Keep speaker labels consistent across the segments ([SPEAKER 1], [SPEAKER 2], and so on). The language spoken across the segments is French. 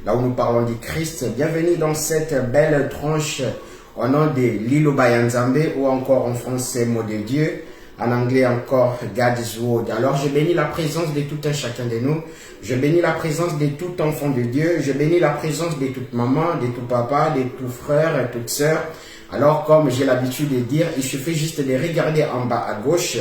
[SPEAKER 1] là où nous parlons du Christ. Bienvenue dans cette belle tranche au nom de Lilo Bayanzambe, ou encore en français mot de Dieu, en anglais encore God's Word. Alors je bénis la présence de tout un chacun de nous, je bénis la présence de tout enfant de Dieu, je bénis la présence de toute maman, de tout papa, de tout frère et toute sœur. Alors comme j'ai l'habitude de dire, il suffit juste de regarder en bas à gauche,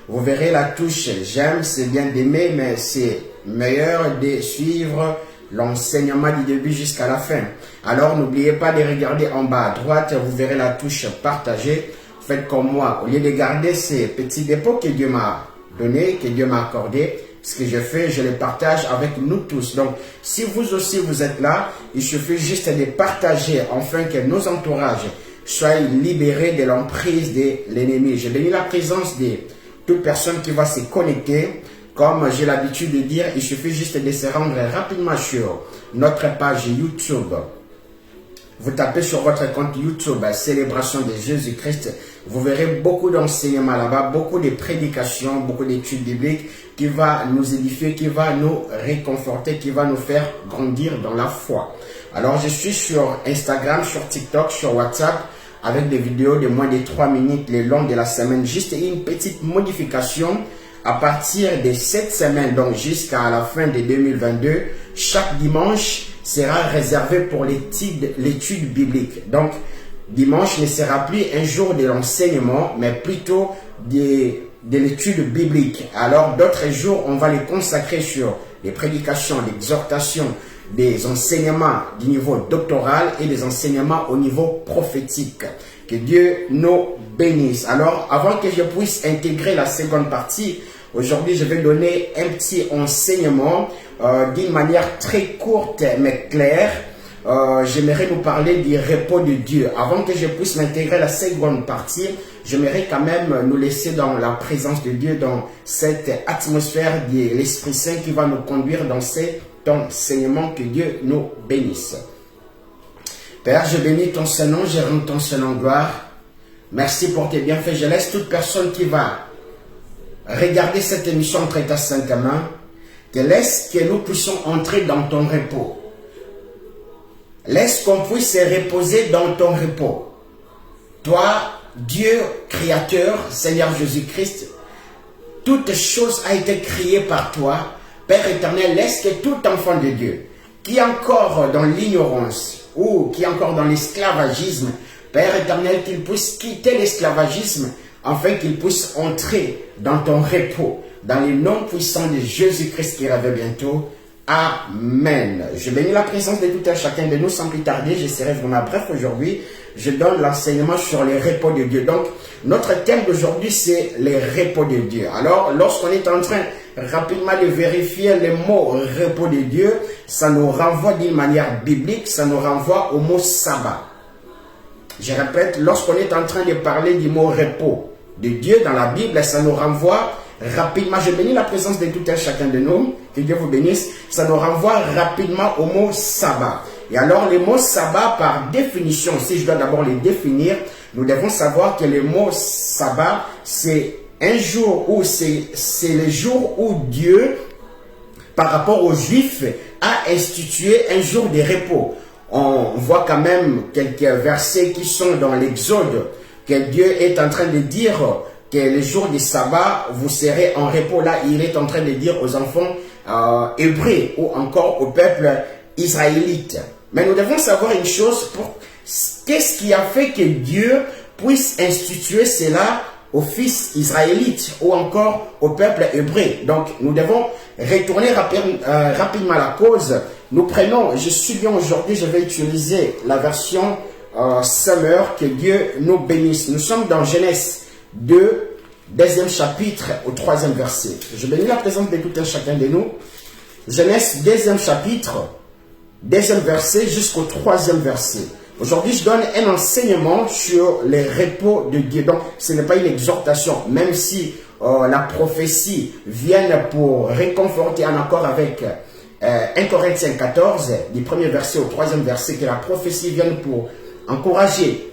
[SPEAKER 1] vous verrez la touche j'aime, c'est bien d'aimer, mais c'est meilleur de suivre l'enseignement du début jusqu'à la fin. Alors n'oubliez pas de regarder en bas à droite, vous verrez la touche partager. Faites comme moi, au lieu de garder ces petits dépôts que Dieu m'a donné, que Dieu m'a accordé, ce que je fais, je les partage avec nous tous. Donc si vous aussi vous êtes là, il suffit juste de partager afin que nos entourages soient libérés de l'emprise de l'ennemi. Je bénis la présence de toute personne qui va se connecter. Comme j'ai l'habitude de dire, il suffit juste de se rendre rapidement sur notre page YouTube. Vous tapez sur votre compte YouTube, Célébration de Jésus-Christ. Vous verrez beaucoup d'enseignements là-bas, beaucoup de prédications, beaucoup d'études bibliques qui va nous édifier, qui va nous réconforter, qui va nous faire grandir dans la foi. Alors je suis sur Instagram, sur TikTok, sur WhatsApp, avec des vidéos de moins de 3 minutes le long de la semaine. Juste une petite modification. À partir de cette semaine, donc jusqu'à la fin de 2022, chaque dimanche sera réservé pour l'étude biblique. Donc, dimanche ne sera plus un jour de l'enseignement, mais plutôt de l'étude biblique. Alors, d'autres jours, on va les consacrer sur les prédications, l'exhortation, des enseignements du niveau doctoral et des enseignements au niveau prophétique. Que Dieu nous bénisse. Alors, avant que je puisse intégrer la seconde partie, aujourd'hui, je vais donner un petit enseignement d'une manière très courte mais claire. J'aimerais nous parler du repos de Dieu. Avant que je puisse m'intégrer la seconde partie, j'aimerais quand même nous laisser dans la présence de Dieu, dans cette atmosphère de l'Esprit Saint qui va nous conduire dans cet enseignement. Que Dieu nous bénisse. Père, je bénis ton Saint-Nom, je rends ton Saint-Nom gloire. Merci pour tes bienfaits. Je laisse toute personne qui va regarder cette émission entre ta sainte main. Te laisse que nous puissions entrer dans ton repos. Laisse qu'on puisse se reposer dans ton repos. Toi, Dieu créateur, Seigneur Jésus-Christ, toute chose a été créée par toi. Père éternel, laisse que tout enfant de Dieu, qui est encore dans l'ignorance ou qui est encore dans l'esclavagisme, Père éternel, qu'il puisse quitter l'esclavagisme afin qu'il puisse entrer dans ton repos, dans le nom puissant de Jésus-Christ qui revient bientôt. Amen. Je bénis la présence de tout un chacun de nous. Sans plus tarder, je serai vraiment bref aujourd'hui. Je donne l'enseignement sur les repos de Dieu. Donc, notre thème d'aujourd'hui, c'est les repos de Dieu. Alors, lorsqu'on est en train rapidement de vérifier le mot repos de Dieu, ça nous renvoie d'une manière biblique, ça nous renvoie au mot sabbat. Je répète, lorsqu'on est en train de parler du mot repos de Dieu dans la Bible, ça nous renvoie rapidement, je bénis la présence de tout un chacun de nous, que Dieu vous bénisse, ça nous renvoie rapidement au mot sabbat. Et alors le mot sabbat, par définition, si je dois d'abord les définir, nous devons savoir que le mot sabbat, c'est un jour où c'est le jour où Dieu, par rapport aux Juifs, a institué un jour de repos. On voit quand même quelques versets qui sont dans l'Exode, que Dieu est en train de dire que le jour du sabbat, vous serez en repos. Là, il est en train de dire aux enfants hébreux ou encore au peuple israélite. Mais nous devons savoir une chose, qu'est-ce qui a fait que Dieu puisse instituer cela aux fils israélites ou encore au peuple hébreu. Donc, nous devons retourner rapidement à la cause. Nous prenons, je suis bien aujourd'hui, je vais utiliser la version Summer, que Dieu nous bénisse. Nous sommes dans Genèse 2, deuxième chapitre au 3e verset. Je bénis la présence de tout un chacun de nous. Genèse, deuxième chapitre, deuxième verset jusqu'au 3e verset. Aujourd'hui, je donne un enseignement sur les repos de Dieu. Donc, ce n'est pas une exhortation, même si la prophétie vient pour réconforter en accord avec 1 Corinthiens 14, du 1er verset au 3e verset, que la prophétie vient pour encourager,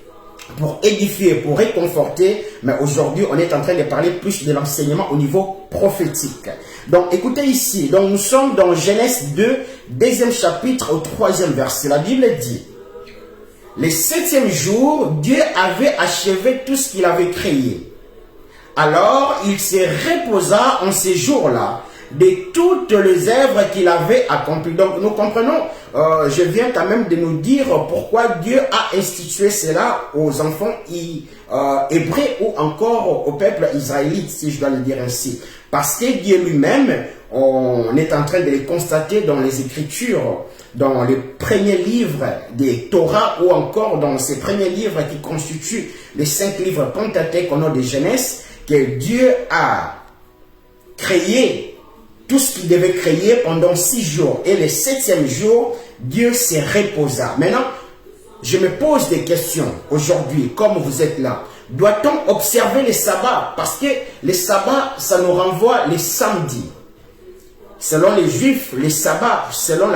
[SPEAKER 1] pour édifier, pour réconforter. Mais aujourd'hui, on est en train de parler plus de l'enseignement au niveau prophétique. Donc, écoutez ici. Donc, nous sommes dans Genèse 2, deuxième chapitre, au 3e verset. La Bible dit, le 7e jour, Dieu avait achevé tout ce qu'il avait créé. Alors, il se reposa en ces jours-là de toutes les œuvres qu'il avait accomplies. Donc, nous comprenons, je viens quand même de nous dire pourquoi Dieu a institué cela aux enfants hébreux ou encore au peuple israélite, si je dois le dire ainsi. Parce que Dieu lui-même, on est en train de le constater dans les Écritures, dans les premiers livres des Torah ou encore dans ces premiers livres qui constituent les 5 livres Pentateuque au nom de Genèse, que Dieu a créé tout ce qu'il devait créer pendant 6 jours. Et le 7e jour, Dieu se reposa. Maintenant, je me pose des questions aujourd'hui, comme vous êtes là. Doit-on observer les sabbats? Parce que les sabbats, ça nous renvoie les samedis. Selon les juifs, les sabbats, selon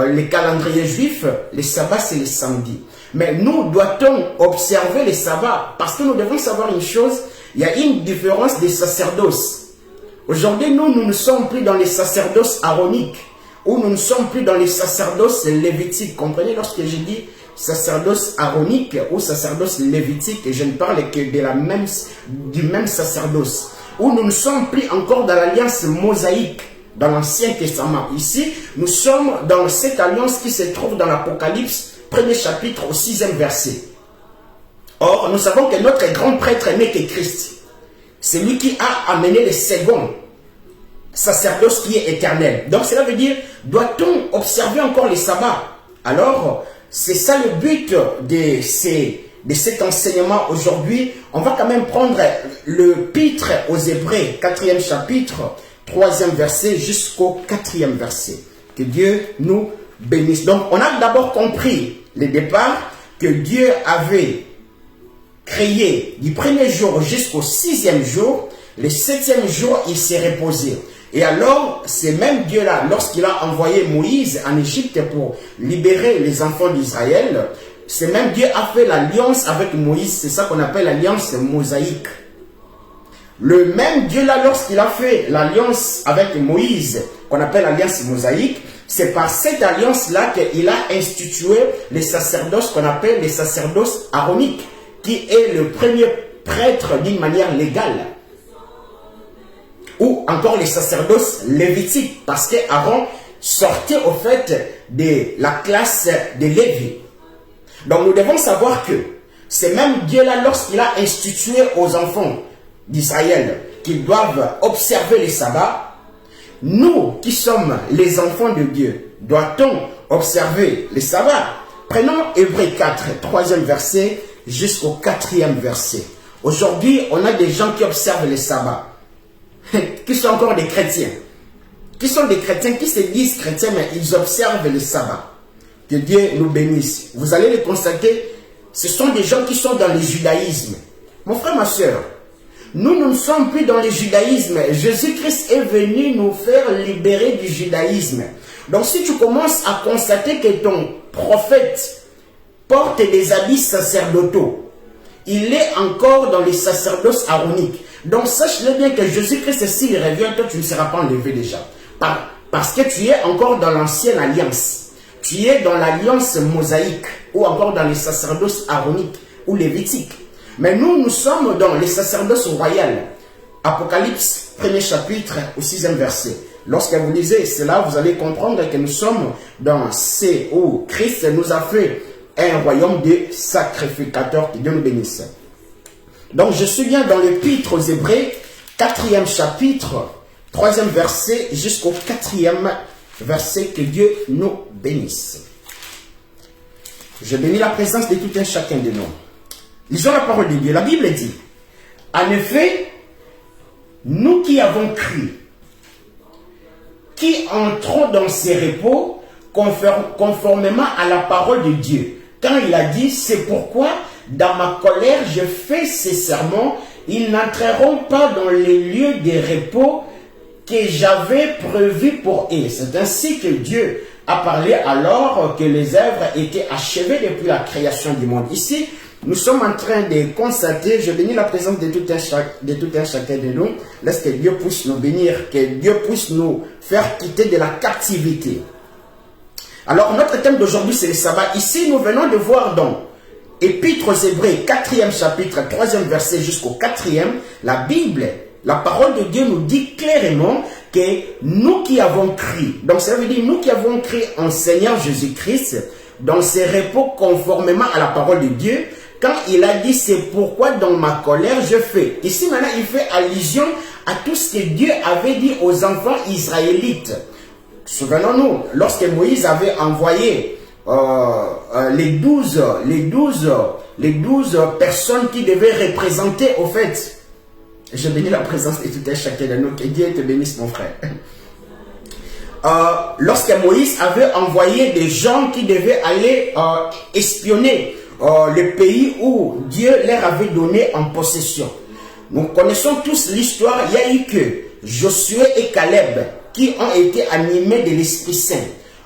[SPEAKER 1] les calendriers juifs, les sabbats, c'est les samedis. Mais nous, doit-on observer les sabbats? Parce que nous devons savoir une chose, il y a une différence des sacerdoces. Aujourd'hui, nous ne sommes plus dans les sacerdoces aaroniques, ou nous ne sommes plus dans les sacerdoces lévitiques. Comprenez, lorsque je dis sacerdoce aaronique ou sacerdoce lévitique, je ne parle que du même sacerdoce. Où nous ne sommes plus encore dans l'alliance mosaïque, dans l'Ancien Testament. Ici, nous sommes dans cette alliance qui se trouve dans l'Apocalypse, 1er chapitre au 6e verset. Or, nous savons que notre grand prêtre n'est que Christ. C'est lui qui a amené le second sacerdoce qui est éternel. Donc cela veut dire, doit-on observer encore les sabbats? Alors, c'est ça le but de cet enseignement aujourd'hui. On va quand même prendre le l'Épître aux Hébreux, 4e chapitre, 3e verset jusqu'au 4e verset. Que Dieu nous bénisse. Donc, on a d'abord compris le départ que Dieu avait créé du 1er jour jusqu'au 6e jour. Le 7e jour, il s'est reposé. Et alors, c'est même Dieu-là, lorsqu'il a envoyé Moïse en Égypte pour libérer les enfants d'Israël, c'est même Dieu a fait l'alliance avec Moïse. C'est ça qu'on appelle l'alliance mosaïque. Le même Dieu-là, lorsqu'il a fait l'alliance avec Moïse, qu'on appelle l'alliance mosaïque, c'est par cette alliance-là qu'il a institué les sacerdoces qu'on appelle les sacerdoces aaroniques, qui est le premier prêtre d'une manière légale. Ou encore les sacerdoces lévitiques, parce qu'Aaron sortait au fait de la classe de Lévi. Donc nous devons savoir que c'est même Dieu-là, lorsqu'il a institué aux enfants d'Israël qu'ils doivent observer les sabbats, nous qui sommes les enfants de Dieu, doit-on observer les sabbats? Prenons Hébreux 4, 3e verset jusqu'au 4e verset. Aujourd'hui, on a des gens qui observent les sabbats, qui sont encore des chrétiens, qui sont des chrétiens, qui se disent chrétiens, mais ils observent les sabbats. Que Dieu nous bénisse. Vous allez le constater, ce sont des gens qui sont dans le judaïsme. Mon frère, ma soeur, nous ne sommes plus dans le judaïsme. Jésus-Christ est venu nous faire libérer du judaïsme. Donc si tu commences à constater que ton prophète porte des habits sacerdotaux, il est encore dans les sacerdoces aaroniques. Donc sache-le bien que Jésus-Christ, s'il revient, toi tu ne seras pas enlevé déjà. Parce que tu es encore dans l'ancienne alliance. Tu es dans l'alliance mosaïque ou encore dans les sacerdoces aaroniques ou lévitiques. Mais nous, nous sommes dans les sacerdoces royales. Apocalypse, 1er chapitre au 6e verset. Lorsque vous lisez cela, vous allez comprendre que nous sommes dans ce où Christ nous a fait un royaume de sacrificateurs. Que Dieu nous bénisse. Donc je suis bien dans l'Épître aux Hébreux, 4e chapitre, 3e verset jusqu'au 4e verset. Que Dieu nous bénisse. Je bénis la présence de tout un chacun de nous. Lisons la parole de Dieu. La Bible dit, en effet, nous qui avons cru, qui entrons dans ces repos conformément à la parole de Dieu. Quand il a dit, c'est pourquoi dans ma colère je fais ces serments, ils n'entreront pas dans les lieux de repos que j'avais prévus pour eux. C'est ainsi que Dieu a parlé alors que les œuvres étaient achevées depuis la création du monde. Ici, nous sommes en train de constater, je bénis la présence de tout un chacun de nous. Laisse que Dieu puisse nous bénir, que Dieu puisse nous faire quitter de la captivité. Alors, notre thème d'aujourd'hui, c'est le sabbat. Ici, nous venons de voir dans Épître aux Hébreux, 4e chapitre, 3e verset jusqu'au 4e, la Bible, la parole de Dieu nous dit clairement que nous qui avons cru, donc ça veut dire nous qui avons cru en Seigneur Jésus-Christ, dans ses repos conformément à la parole de Dieu, quand il a dit c'est pourquoi dans ma colère je fais. Ici maintenant il fait allusion à tout ce que Dieu avait dit aux enfants israélites. Souvenons-nous, lorsque Moïse avait envoyé les 12 personnes qui devaient représenter au fait. Je bénis la présence de tout un chacun de nous. Que Dieu te bénisse, mon frère. Lorsque Moïse avait envoyé des gens qui devaient aller espionner le pays où Dieu leur avait donné en possession. Nous connaissons tous l'histoire. Il y a eu que Josué et Caleb qui ont été animés de l'Esprit Saint,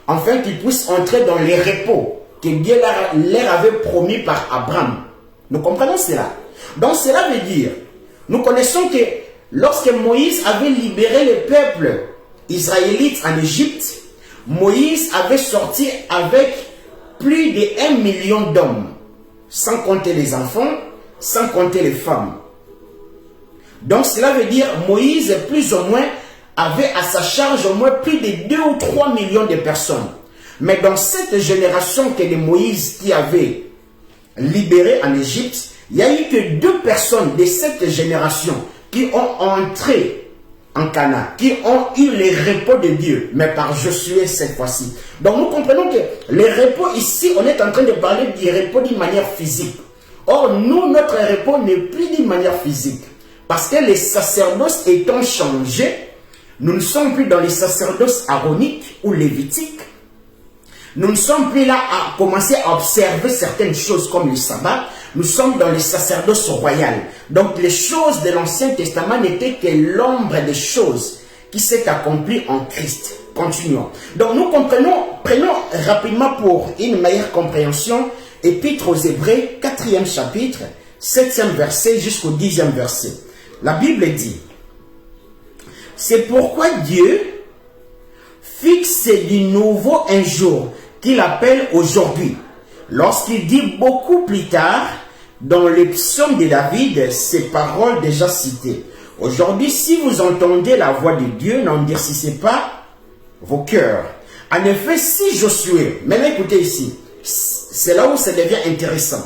[SPEAKER 1] afin qu'ils puissent entrer dans les repos que Dieu leur avait promis par Abraham. Nous comprenons cela. Donc cela veut dire, nous connaissons que lorsque Moïse avait libéré le peuple israélite en Égypte, Moïse avait sorti avec plus de 1 million d'hommes, sans compter les enfants, sans compter les femmes. Donc cela veut dire Moïse plus ou moins avait à sa charge au moins plus de 2 ou 3 millions de personnes. Mais dans cette génération que de Moïse qui avait libéré en Égypte, il n'y a eu que 2 personnes de cette génération qui ont entré en Canaan, qui ont eu les repos de Dieu, mais par Josué cette fois-ci. Donc nous comprenons que les repos ici, on est en train de parler du repos d'une manière physique. Or, nous, notre repos n'est plus d'une manière physique. Parce que les sacerdoces étant changés, nous ne sommes plus dans les sacerdoces aroniques ou lévitiques. Nous ne sommes plus là à commencer à observer certaines choses comme le sabbat. Nous sommes dans les sacerdoces royales. Donc les choses de l'Ancien Testament n'étaient que l'ombre des choses qui s'est accomplies en Christ. Continuons. Donc nous prenons rapidement pour une meilleure compréhension, Épître aux Hébreux, 4e chapitre, 7e verset jusqu'au 10e verset. La Bible dit, c'est pourquoi Dieu fixe du nouveau un jour qu'il appelle aujourd'hui. Lorsqu'il dit beaucoup plus tard, dans les psaumes de David, ces paroles déjà citées. Aujourd'hui, si vous entendez la voix de Dieu, n'endurcissez pas vos cœurs. En effet, si Josué, maintenant écoutez ici, c'est là où ça devient intéressant.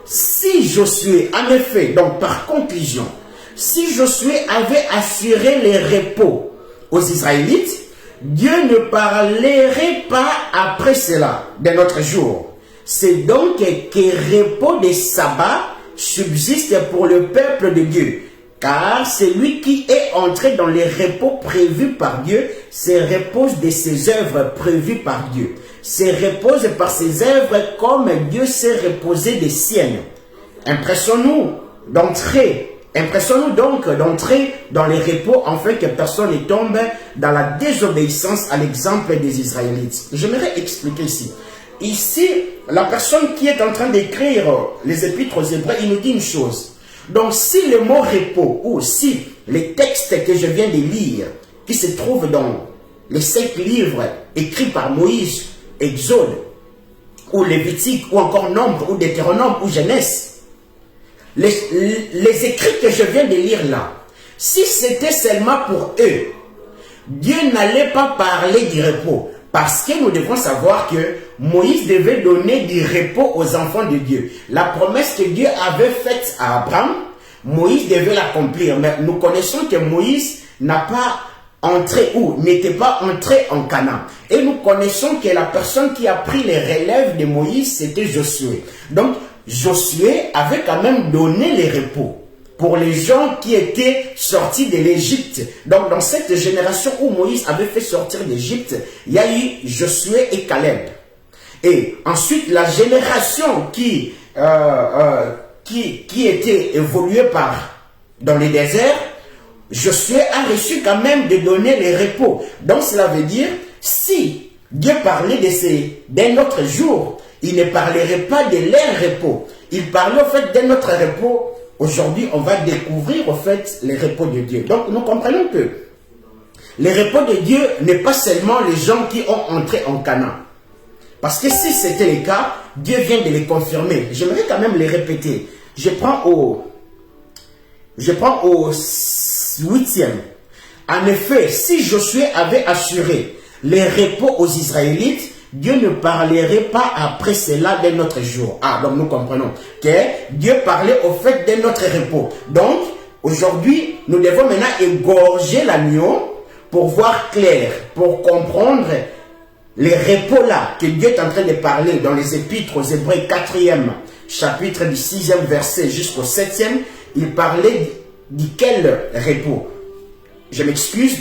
[SPEAKER 1] Si Josué, en effet, donc par conclusion, si Josué avait assuré les repos aux Israélites, Dieu ne parlerait pas après cela de notre jour. C'est donc que repos des sabbats subsiste pour le peuple de Dieu. Car celui qui est entré dans les repos prévus par Dieu se repose de ses œuvres prévues par Dieu. Se repose par ses œuvres comme Dieu s'est reposé des siennes. Impressons-nous donc d'entrer dans les repos afin que personne ne tombe dans la désobéissance à l'exemple des Israélites. J'aimerais expliquer ici. Ici, la personne qui est en train d'écrire les épîtres aux Hébreux, il nous dit une chose. Donc, si le mot repos ou si les textes que je viens de lire, qui se trouvent dans les 5 livres écrits par Moïse, Exode, ou Lévitique, ou encore Nombre, ou Deutéronome, ou Genèse, les écrits que je viens de lire là, si c'était seulement pour eux, Dieu n'allait pas parler du repos. Parce que nous devons savoir que Moïse devait donner du repos aux enfants de Dieu. La promesse que Dieu avait faite à Abraham, Moïse devait l'accomplir. Mais nous connaissons que Moïse n'a pas entré ou n'était pas entré en Canaan. Et nous connaissons que la personne qui a pris les relèves de Moïse, c'était Josué. Donc, Josué avait quand même donné les repos pour les gens qui étaient sortis de l'Égypte. Donc, dans cette génération où Moïse avait fait sortir d'Égypte, il y a eu Josué et Caleb. Et ensuite, la génération qui était évoluée dans les déserts, Josué a reçu quand même de donner les repos. Donc, cela veut dire, si Dieu parlait d'un autre jour, il ne parlerait pas de leur repos. Il parlait au fait d'un autre repos. Aujourd'hui, on va découvrir au fait les repos de Dieu. Donc, nous comprenons que les repos de Dieu n'est pas seulement les gens qui ont entré en Canaan. Parce que si c'était le cas, Dieu vient de les confirmer. J'aimerais quand même les répéter. Je prends au 8e. En effet, si Josué avait assuré les repos aux Israélites, Dieu ne parlerait pas après cela d'un autre jour. Ah, donc nous comprenons que Dieu parlait au fait d'un autre repos. Donc, aujourd'hui, nous devons maintenant égorger l'agneau pour voir clair, pour comprendre les repos là que Dieu est en train de parler dans les épîtres aux Hébreux 4e chapitre du 6e verset jusqu'au 7e. Il parlait de quel repos? Je m'excuse,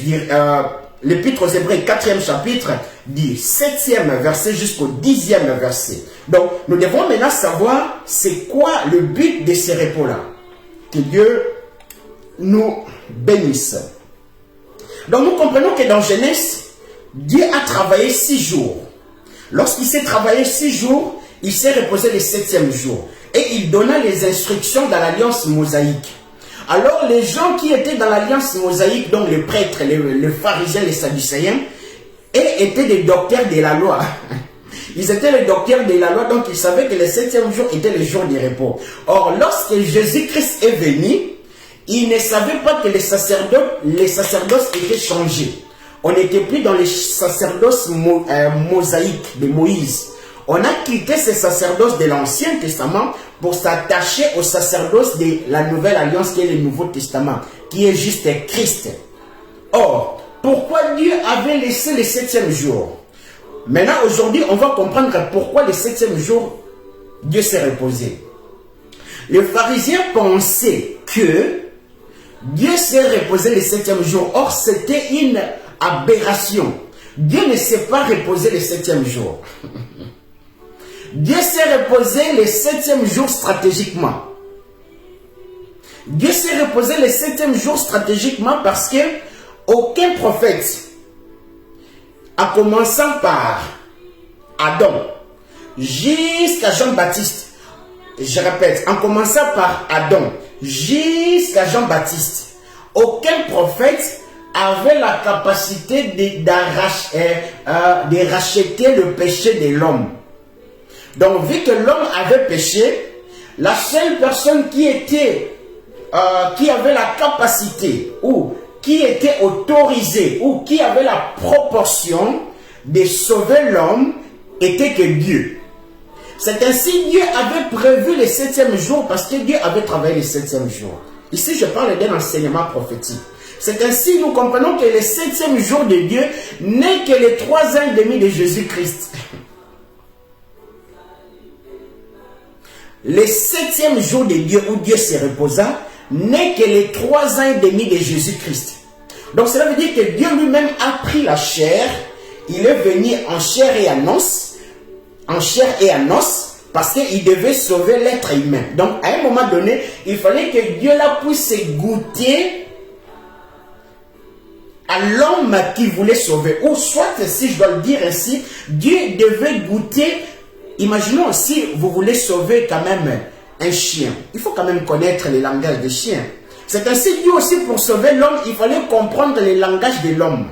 [SPEAKER 1] l'épître aux Hébreux 4e chapitre du 7e verset jusqu'au 10e verset. Donc, nous devons maintenant savoir c'est quoi le but de ces repos-là. Que Dieu nous bénisse. Donc, nous comprenons que dans Genèse, Dieu a travaillé 6 jours. Lorsqu'il s'est travaillé 6 jours, il s'est reposé le 7e jour. Et il donna les instructions dans l'alliance mosaïque. Alors, les gens qui étaient dans l'alliance mosaïque, donc les prêtres, les pharisiens, les sadducéens, et étaient des docteurs de la loi. Ils étaient les docteurs de la loi, donc ils savaient que le 7e jour était le jour du repos. Or, lorsque Jésus-Christ est venu, ils ne savaient pas que les sacerdoces étaient changés. On n'était plus dans les sacerdoces mosaïques de Moïse. On a quitté ces sacerdoces de l'Ancien Testament pour s'attacher aux sacerdoces de la Nouvelle Alliance qui est le Nouveau Testament, qui est juste Christ. Or, pourquoi Dieu avait laissé le 7e jour? Maintenant, aujourd'hui, on va comprendre pourquoi le 7e jour, Dieu s'est reposé. Les pharisiens pensaient que Dieu s'est reposé le 7e jour. Or, c'était une aberration. Dieu ne s'est pas reposé le 7e jour. Dieu s'est reposé le 7e jour stratégiquement. Dieu s'est reposé le 7e jour stratégiquement parce que aucun prophète, en commençant par Adam jusqu'à Jean-Baptiste, je répète, en commençant par Adam jusqu'à Jean-Baptiste, aucun prophète avait la capacité de racheter le péché de l'homme. Donc, vu que l'homme avait péché, la seule personne qui avait la capacité ou qui était autorisée ou qui avait la proportion de sauver l'homme était que Dieu. C'est ainsi Dieu avait prévu le 7e jour parce que Dieu avait travaillé le 7e jour. Ici, je parle d'un enseignement prophétique. C'est ainsi nous comprenons que le 7e jour de Dieu n'est que les 3 ans et demi de Jésus-Christ. Le 7e jour de Dieu où Dieu se reposa n'est que les 3 ans et demi de Jésus-Christ. Donc cela veut dire que Dieu lui-même a pris la chair, il est venu en chair et en os, parce qu'il devait sauver l'être humain. Donc à un moment donné, il fallait que Dieu là puisse goûter à l'homme qu'il voulait sauver. Ou soit, si je dois le dire ainsi, Dieu devait goûter. Imaginons si vous voulez sauver quand même un chien. Il faut quand même connaître le langage des chiens. C'est ainsi Dieu aussi pour sauver l'homme, il fallait comprendre le langage de l'homme.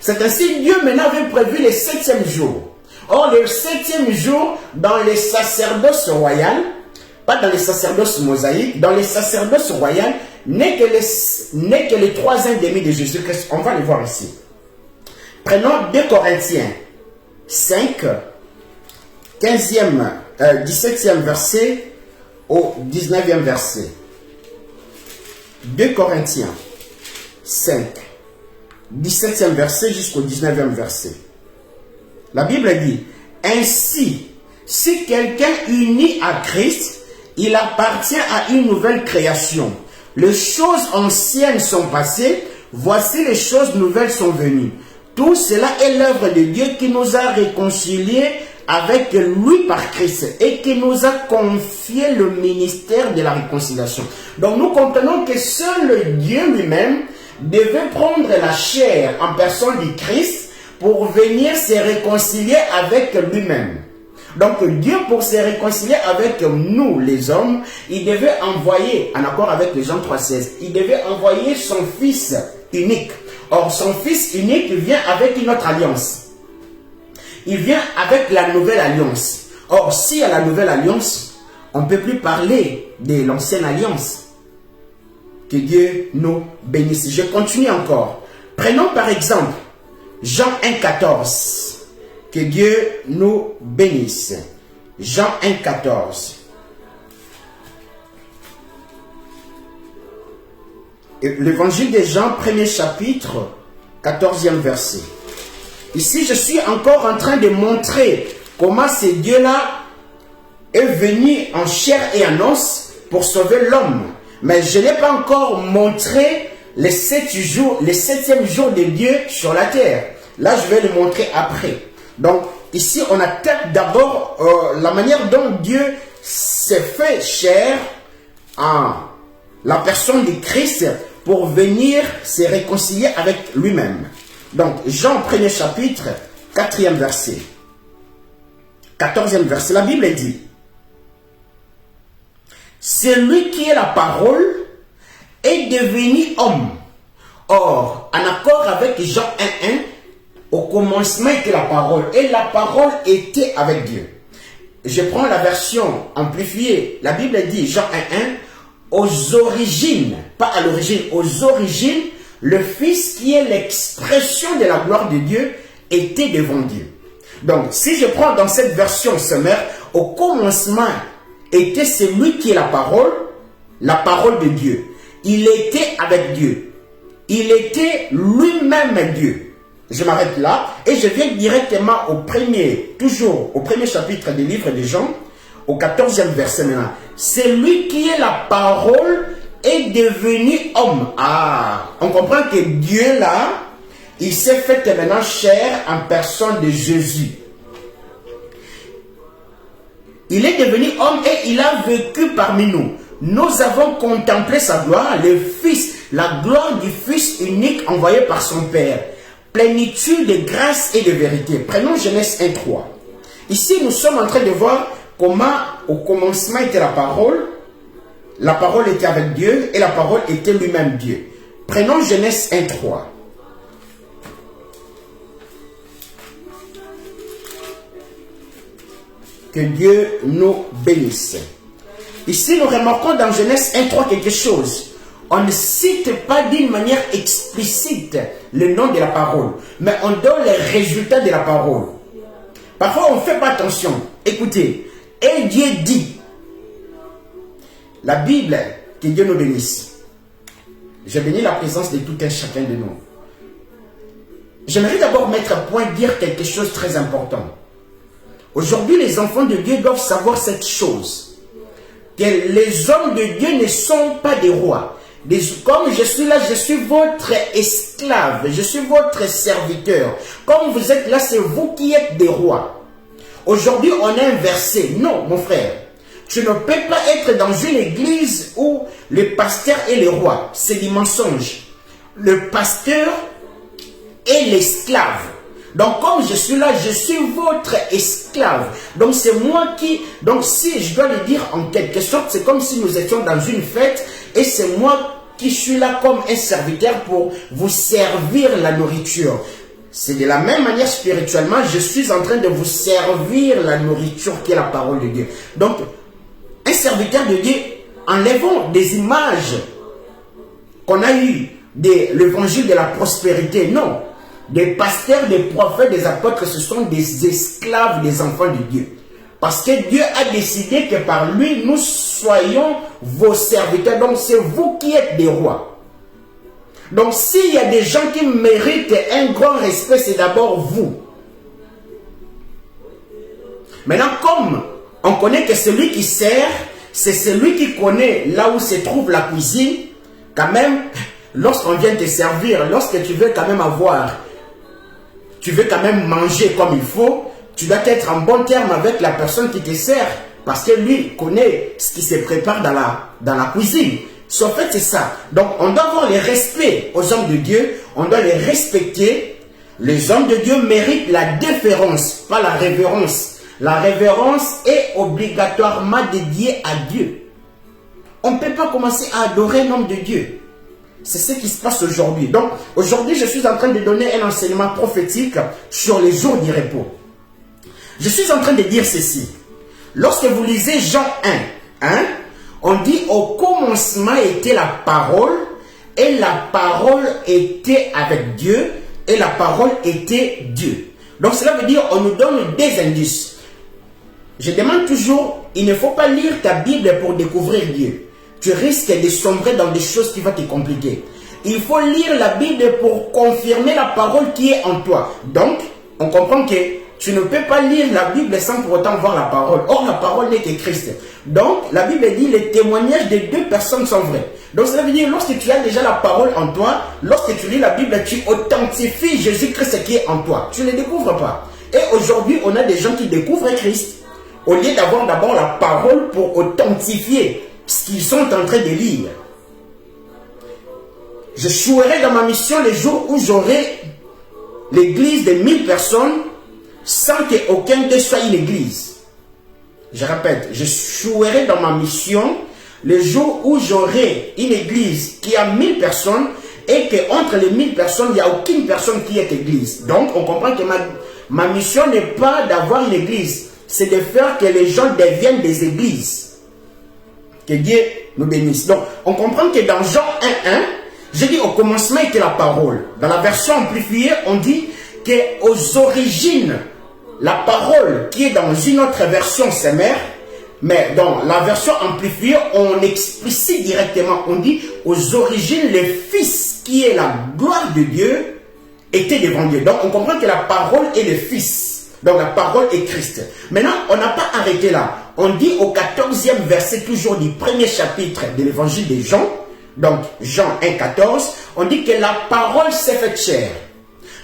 [SPEAKER 1] C'est ainsi Dieu maintenant avait prévu le 7e jour. Or, le 7e jour, dans les sacerdoces royales, pas dans les sacerdoces mosaïques, dans les sacerdoces royales, n'est que les 3 ans et demi de Jésus-Christ. On va le voir ici. Prenons 2 Corinthiens 5, 17e verset au 19e verset. 2 Corinthiens 5, 17e verset jusqu'au 19e verset. La Bible dit, ainsi, si quelqu'un unit à Christ, il appartient à une nouvelle création. Les choses anciennes sont passées, voici les choses nouvelles sont venues. Tout cela est l'œuvre de Dieu qui nous a réconciliés avec lui par Christ et qui nous a confié le ministère de la réconciliation. Donc nous comprenons que seul Dieu lui-même devait prendre la chair en personne du Christ pour venir se réconcilier avec lui-même. Donc Dieu, pour se réconcilier avec nous les hommes, il devait envoyer, en accord avec les Jean 3,16, il devait envoyer son Fils unique. Or son Fils unique vient avec une autre alliance. il vient avec la nouvelle alliance. Or, s'il y a la nouvelle alliance, on ne peut plus parler de l'ancienne alliance. Que Dieu nous bénisse. Je continue encore. Prenons par exemple Jean 1,14. Que Dieu nous bénisse. Jean 1,14. L'évangile de Jean, premier chapitre, 14e verset. Ici, je suis encore en train de montrer comment ce Dieu-là est venu en chair et en os pour sauver l'homme. Mais je n'ai pas encore montré les 7e jour de Dieu sur la terre. Là, je vais le montrer après. Donc, ici, on attaque d'abord la manière dont Dieu s'est fait chair en la personne de Christ pour venir se réconcilier avec lui-même. Donc, Jean 1er chapitre, 4e verset. 14e verset, la Bible dit: celui qui est la parole est devenu homme. Or, en accord avec Jean 1,1, au commencement était la parole, et la parole était avec Dieu. Je prends la version amplifiée. La Bible dit, Jean 1,1, aux origines, pas à l'origine, aux origines, le Fils qui est l'expression de la gloire de Dieu était devant Dieu. Donc, si je prends dans cette version sommaire, au commencement était celui qui est la parole de Dieu. Il était avec Dieu. Il était lui-même Dieu. Je m'arrête là et je viens directement au premier chapitre du livre de Jean, au 14e verset maintenant. Celui qui est la parole est devenu homme. Ah, on comprend que Dieu là, il s'est fait maintenant chair en personne de Jésus. Il est devenu homme et il a vécu parmi nous. Nous avons contemplé sa gloire, le Fils, la gloire du Fils unique envoyé par son Père. Plénitude de grâce et de vérité. Prenons Genèse 1,3. Ici, nous sommes en train de voir comment au commencement était la parole était avec Dieu et la parole était lui-même Dieu. Prenons Genèse 1,3. Que Dieu nous bénisse. Ici, nous remarquons dans Genèse 1,3 quelque chose. On ne cite pas d'une manière explicite le nom de la parole, mais on donne les résultats de la parole. Parfois, on ne fait pas attention. Écoutez, et Dieu dit, la Bible, que Dieu nous bénisse. Je bénis la présence de tout un chacun de nous. J'aimerais d'abord mettre à point, dire quelque chose de très important. Aujourd'hui, les enfants de Dieu doivent savoir cette chose. Que les hommes de Dieu ne sont pas des rois. Comme je suis là, je suis votre esclave, je suis votre serviteur. Comme vous êtes là, c'est vous qui êtes des rois. Aujourd'hui, on est inversé. Non, mon frère. Tu ne peux pas être dans une église où le pasteur est le roi. C'est du mensonge. Le pasteur est l'esclave. Donc, comme je suis là, je suis votre esclave. Donc, c'est moi qui... Donc, si je dois le dire en quelque sorte, c'est comme si nous étions dans une fête et c'est moi qui suis là comme un serviteur pour vous servir la nourriture. C'est de la même manière spirituellement, je suis en train de vous servir la nourriture qui est la parole de Dieu. Donc, un serviteur de Dieu, enlevons des images qu'on a eues de l'évangile de la prospérité. Non. Des pasteurs, des prophètes, des apôtres, ce sont des esclaves des enfants de Dieu. Parce que Dieu a décidé que par lui, nous soyons vos serviteurs. Donc, c'est vous qui êtes des rois. Donc, s'il y a des gens qui méritent un grand respect, c'est d'abord vous. Maintenant, comme on connaît que celui qui sert, c'est celui qui connaît là où se trouve la cuisine, quand même, lorsqu'on vient te servir, lorsque tu veux quand même avoir... Tu veux quand même manger comme il faut, tu dois être en bon terme avec la personne qui te sert. Parce que lui connaît ce qui se prépare dans la cuisine. En fait, c'est ça. Donc, on doit avoir le respect aux hommes de Dieu. On doit les respecter. Les hommes de Dieu méritent la déférence, pas la révérence. La révérence est obligatoirement dédiée à Dieu. On ne peut pas commencer à adorer un homme de Dieu. C'est ce qui se passe aujourd'hui. Donc, aujourd'hui, je suis en train de donner un enseignement prophétique sur les jours du repos. Je suis en train de dire ceci. Lorsque vous lisez Jean 1, on dit au commencement était la parole, et la parole était avec Dieu, et la parole était Dieu. Donc cela veut dire on nous donne des indices. Je demande toujours, il ne faut pas lire ta Bible pour découvrir Dieu. Tu risques de sombrer dans des choses qui vont te compliquer. Il faut lire la Bible pour confirmer la parole qui est en toi. Donc, on comprend que tu ne peux pas lire la Bible sans pour autant voir la parole. Or, la parole n'est que Christ. Donc, la Bible dit les témoignages de deux personnes sont vrais. Donc, cela veut dire lorsque tu as déjà la parole en toi, lorsque tu lis la Bible, tu authentifies Jésus-Christ qui est en toi. Tu ne le découvres pas. Et aujourd'hui, on a des gens qui découvrent Christ au lieu d'avoir d'abord la parole pour authentifier ce qu'ils sont en train de lire. Je chouerai dans ma mission les jours où j'aurai l'église de 1000 personnes sans qu'aucun d'eux soit une église. Je répète, je chouerai dans ma mission le jour où j'aurai une église qui a 1000 personnes et qu'entre les 1000 personnes, il n'y a aucune personne qui est église. Donc, on comprend que ma mission n'est pas d'avoir une église, c'est de faire que les gens deviennent des églises. Que Dieu nous bénisse. Donc, on comprend que dans Jean 1, j'ai dit au commencement était la parole. Dans la version amplifiée, on dit qu'aux origines, la parole qui est dans une autre version, c'est mère, mais dans la version amplifiée, on explicite directement, on dit aux origines, le Fils qui est la gloire de Dieu était devant Dieu. Donc on comprend que la parole est le Fils. Donc la parole est Christ. Maintenant, on n'a pas arrêté là. On dit au 14e verset toujours du premier chapitre de l'évangile de Jean, donc Jean 1, 14, on dit que la parole s'est faite chair.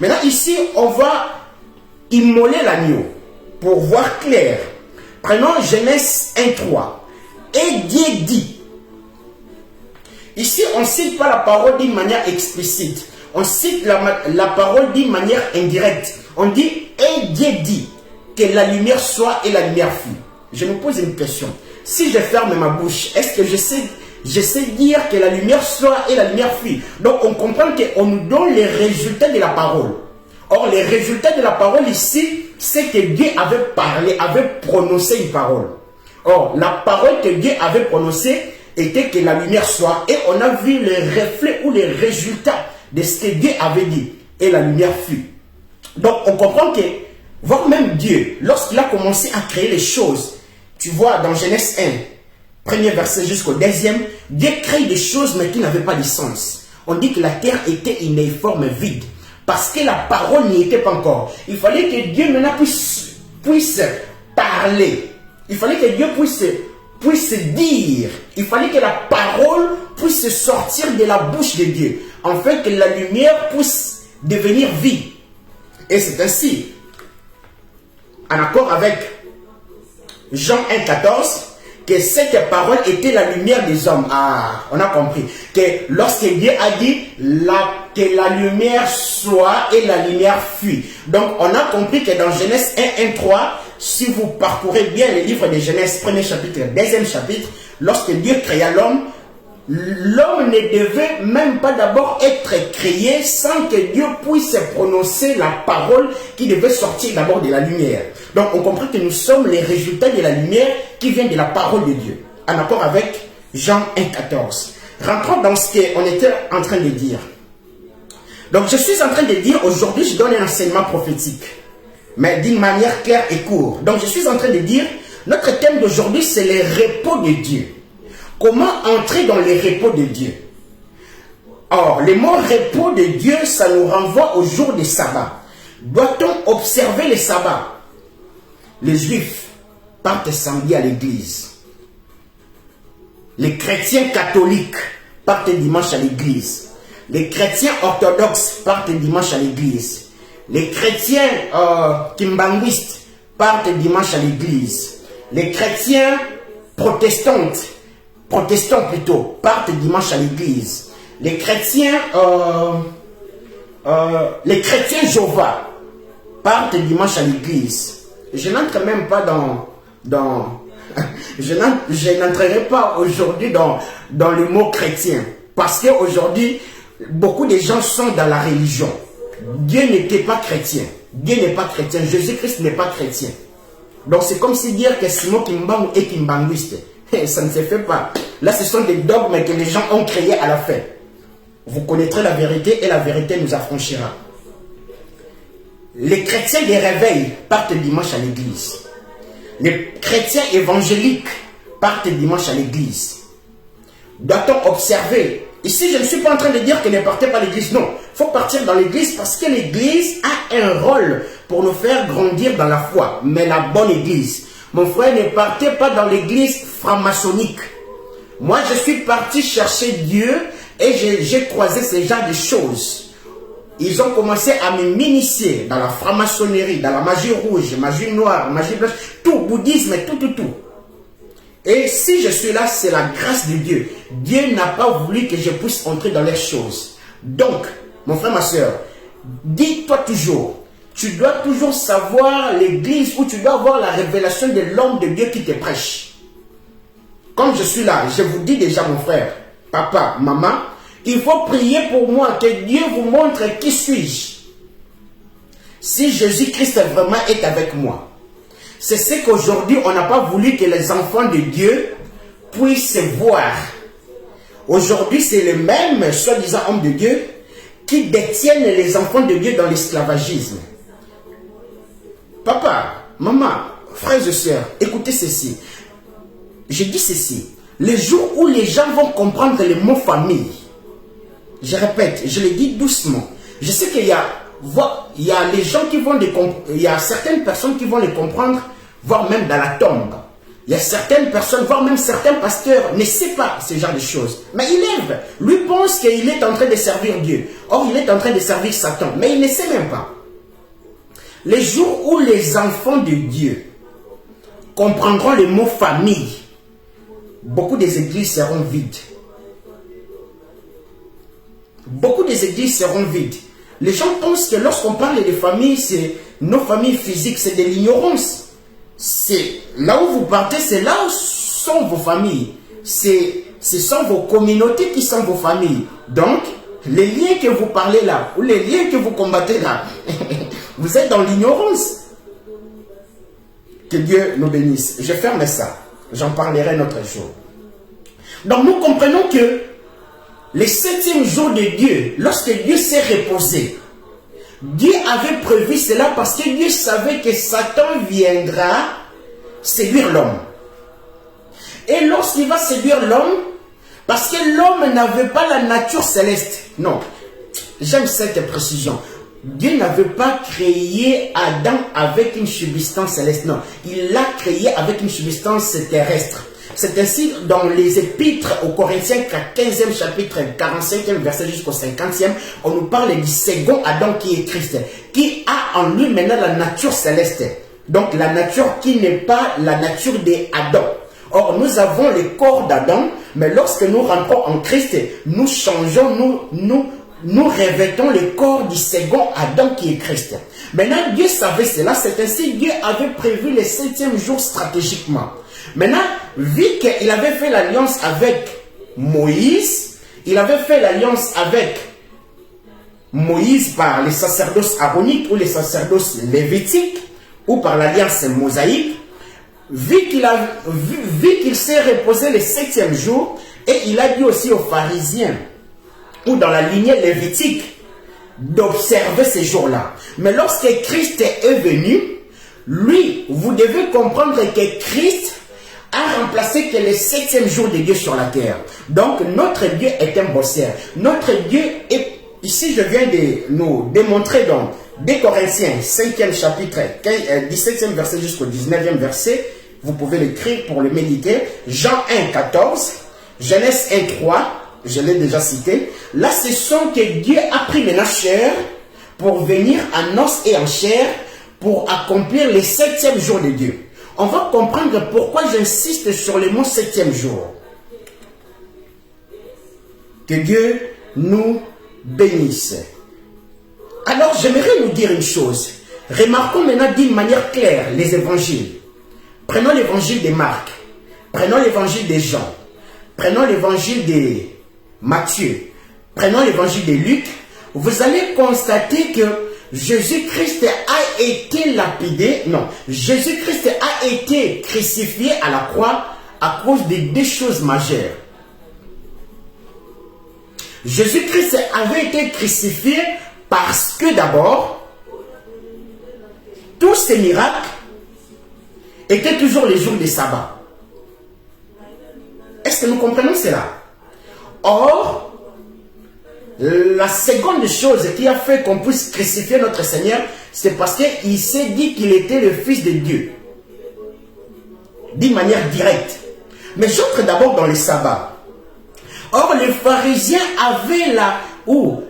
[SPEAKER 1] Maintenant ici, on va immoler l'agneau pour voir clair. Prenons Genèse 1, 3. Et Dieu dit. Ici, on ne cite pas la parole d'une manière explicite. On cite la parole d'une manière indirecte. On dit, et Dieu dit que la lumière soit et la lumière fut. Je me pose une question. Si je ferme ma bouche, est-ce que je sais dire que la lumière soit et la lumière fut? Donc on comprend qu'on nous donne les résultats de la parole. Or, les résultats de la parole ici, c'est que Dieu avait parlé, avait prononcé une parole. Or, la parole que Dieu avait prononcée était que la lumière soit. Et on a vu les reflets ou les résultats de ce que Dieu avait dit. Et la lumière fut. Donc, on comprend que, voire même Dieu, lorsqu'il a commencé à créer les choses, tu vois, dans Genèse 1, premier verset jusqu'au deuxième, Dieu crée des choses mais qui n'avaient pas de sens. On dit que la terre était uniforme, vide. Parce que la parole n'y était pas encore. Il fallait que Dieu maintenant puisse parler. Il fallait que Dieu puisse dire. Il fallait que la parole puisse sortir de la bouche de Dieu. Afin que la lumière puisse devenir vie. Et c'est ainsi, en accord avec Jean 1, 14, que cette parole était la lumière des hommes. Ah, on a compris. Que lorsque Dieu a dit que la lumière soit et la lumière fut. Donc, on a compris que dans Genèse 1, 1, 3, si vous parcourez bien les livres de Genèse, premier chapitre, deuxième chapitre, lorsque Dieu créa l'homme, l'homme ne devait même pas d'abord être créé sans que Dieu puisse prononcer la parole qui devait sortir d'abord de la lumière. Donc on comprend que nous sommes les résultats de la lumière qui vient de la parole de Dieu. En accord avec Jean 1, 14. Rentrons dans ce qu'on était en train de dire. Donc je suis en train de dire, aujourd'hui je donne un enseignement prophétique, mais d'une manière claire et courte. Donc je suis en train de dire, notre thème d'aujourd'hui c'est le repos de Dieu. Comment entrer dans le repos de Dieu? Or, le mot repos de Dieu, ça nous renvoie au jour du sabbat. Doit-on observer le sabbat? Les juifs partent samedi à l'église. Les chrétiens catholiques partent dimanche à l'église. Les chrétiens orthodoxes partent dimanche à l'église. Les chrétiens kimbanguistes partent dimanche à l'église. Les chrétiens protestants partent dimanche à l'église. Les chrétiens Jéhovah partent dimanche à l'église. Je n'entre même pas je n'entrerai pas aujourd'hui dans le mot chrétien. Parce qu'aujourd'hui, beaucoup de gens sont dans la religion. Dieu n'était pas chrétien. Dieu n'est pas chrétien. Jésus-Christ n'est pas chrétien. Donc c'est comme si dire que Simon Kimbangu est kimbanguiste. Ça ne se fait pas. Là, ce sont des dogmes que les gens ont créés à la fin. Vous connaîtrez la vérité et la vérité nous affranchira. Les chrétiens des réveils partent dimanche à l'église. Les chrétiens évangéliques partent dimanche à l'église. Doit-on observer? Ici, je ne suis pas en train de dire que ne partez pas à l'église. Non, il faut partir dans l'église parce que l'église a un rôle pour nous faire grandir dans la foi. Mais la bonne église. Mon frère, ne partez pas dans l'église franc-maçonnique. Moi, je suis parti chercher Dieu et j'ai croisé ce genre de choses. Ils ont commencé à m'initier dans la franc-maçonnerie, dans la magie rouge, magie noire, magie blanche, tout, bouddhisme, tout. Et si je suis là, c'est la grâce de Dieu. Dieu n'a pas voulu que je puisse entrer dans les choses. Donc, mon frère, ma soeur, dis-toi toujours, tu dois toujours savoir l'église où tu dois avoir la révélation de l'homme de Dieu qui te prêche. Comme je suis là, je vous dis déjà, mon frère, papa, maman, il faut prier pour moi, que Dieu vous montre qui suis-je. Si Jésus-Christ vraiment est avec moi. C'est ce qu'aujourd'hui, on n'a pas voulu que les enfants de Dieu puissent voir. Aujourd'hui, c'est les mêmes soi-disant hommes de Dieu qui détiennent les enfants de Dieu dans l'esclavagisme. Papa, maman, frères et sœurs, écoutez ceci. Je dis ceci. Le jour où les gens vont comprendre le mot famille, je répète, je le dis doucement. Je sais qu'il y a les gens qui vont il y a certaines personnes qui vont les comprendre, voire même dans la tombe. Il y a certaines personnes, voire même certains pasteurs, ne savent pas ce genre de choses. Mais il lève. Lui pense qu'il est en train de servir Dieu. Or, il est en train de servir Satan. Mais il ne sait même pas. Les jours où les enfants de Dieu comprendront le mot famille, beaucoup des églises seront vides. Beaucoup des églises seront vides. Les gens pensent que lorsqu'on parle de famille, c'est nos familles physiques, c'est de l'ignorance. C'est là où vous partez, c'est là où sont vos familles. Ce sont vos communautés qui sont vos familles. Donc, les liens que vous parlez là, ou les liens que vous combattez là, vous êtes dans l'ignorance. Que Dieu nous bénisse. Je ferme ça. J'en parlerai un autre jour. Donc, nous comprenons que le 7e jour de Dieu, lorsque Dieu s'est reposé, Dieu avait prévu cela parce que Dieu savait que Satan viendra séduire l'homme. Et lorsqu'il va séduire l'homme, parce que l'homme n'avait pas la nature céleste. Non, j'aime cette précision. Dieu n'avait pas créé Adam avec une substance céleste. Non, il l'a créé avec une substance terrestre. C'est ainsi dans les épîtres aux Corinthiens, 15e chapitre, 45e verset jusqu'au 50e, on nous parle du second Adam qui est Christ, qui a en lui maintenant la nature céleste. Donc la nature qui n'est pas la nature d'Adam. Or nous avons le corps d'Adam, mais lorsque nous rentrons en Christ, nous changeons, nous revêtons le corps du second Adam qui est Christ. Maintenant Dieu savait cela, c'est ainsi Dieu avait prévu le 7e jour stratégiquement. Maintenant, vu qu'il avait fait l'alliance avec Moïse, il avait fait l'alliance avec Moïse par les sacerdoces aaroniques ou les sacerdoces lévitiques, ou par l'alliance mosaïque, vu qu'il s'est reposé le 7e jour, et il a dit aussi aux pharisiens, ou dans la lignée lévitique, d'observer ces jours-là. Mais lorsque Christ est venu, lui, vous devez comprendre que Christ a remplacé que le 7e jour de Dieu sur la terre. Donc notre Dieu est un bosseur. Notre Dieu est... Ici je viens de nous démontrer dans 2 Corinthiens 5e chapitre 17e verset jusqu'au 19e verset. Vous pouvez l'écrire pour le méditer. Jean 1, 14. Genèse 1, 3. Je l'ai déjà cité. Là ce sont que Dieu a pris maintenant chair pour venir en os et en chair pour accomplir le 7e jour de Dieu. On va comprendre pourquoi j'insiste sur le mot 7e jour. Que Dieu nous bénisse. Alors, j'aimerais nous dire une chose. Remarquons maintenant d'une manière claire les évangiles. Prenons l'évangile de Marc. Prenons l'évangile de Jean. Prenons l'évangile de Matthieu. Prenons l'évangile de Luc. Vous allez constater que Jésus-Christ a été lapidé, non, Jésus-Christ a été crucifié à la croix à cause de deux choses majeures. Jésus-Christ avait été crucifié parce que d'abord, tous ces miracles étaient toujours les jours des sabbats. Est-ce que nous comprenons cela? Or, la seconde chose qui a fait qu'on puisse crucifier notre Seigneur, c'est parce qu'il s'est dit qu'il était le Fils de Dieu. D'une manière directe. Mais j'entre d'abord dans les sabbats. Or, les pharisiens avaient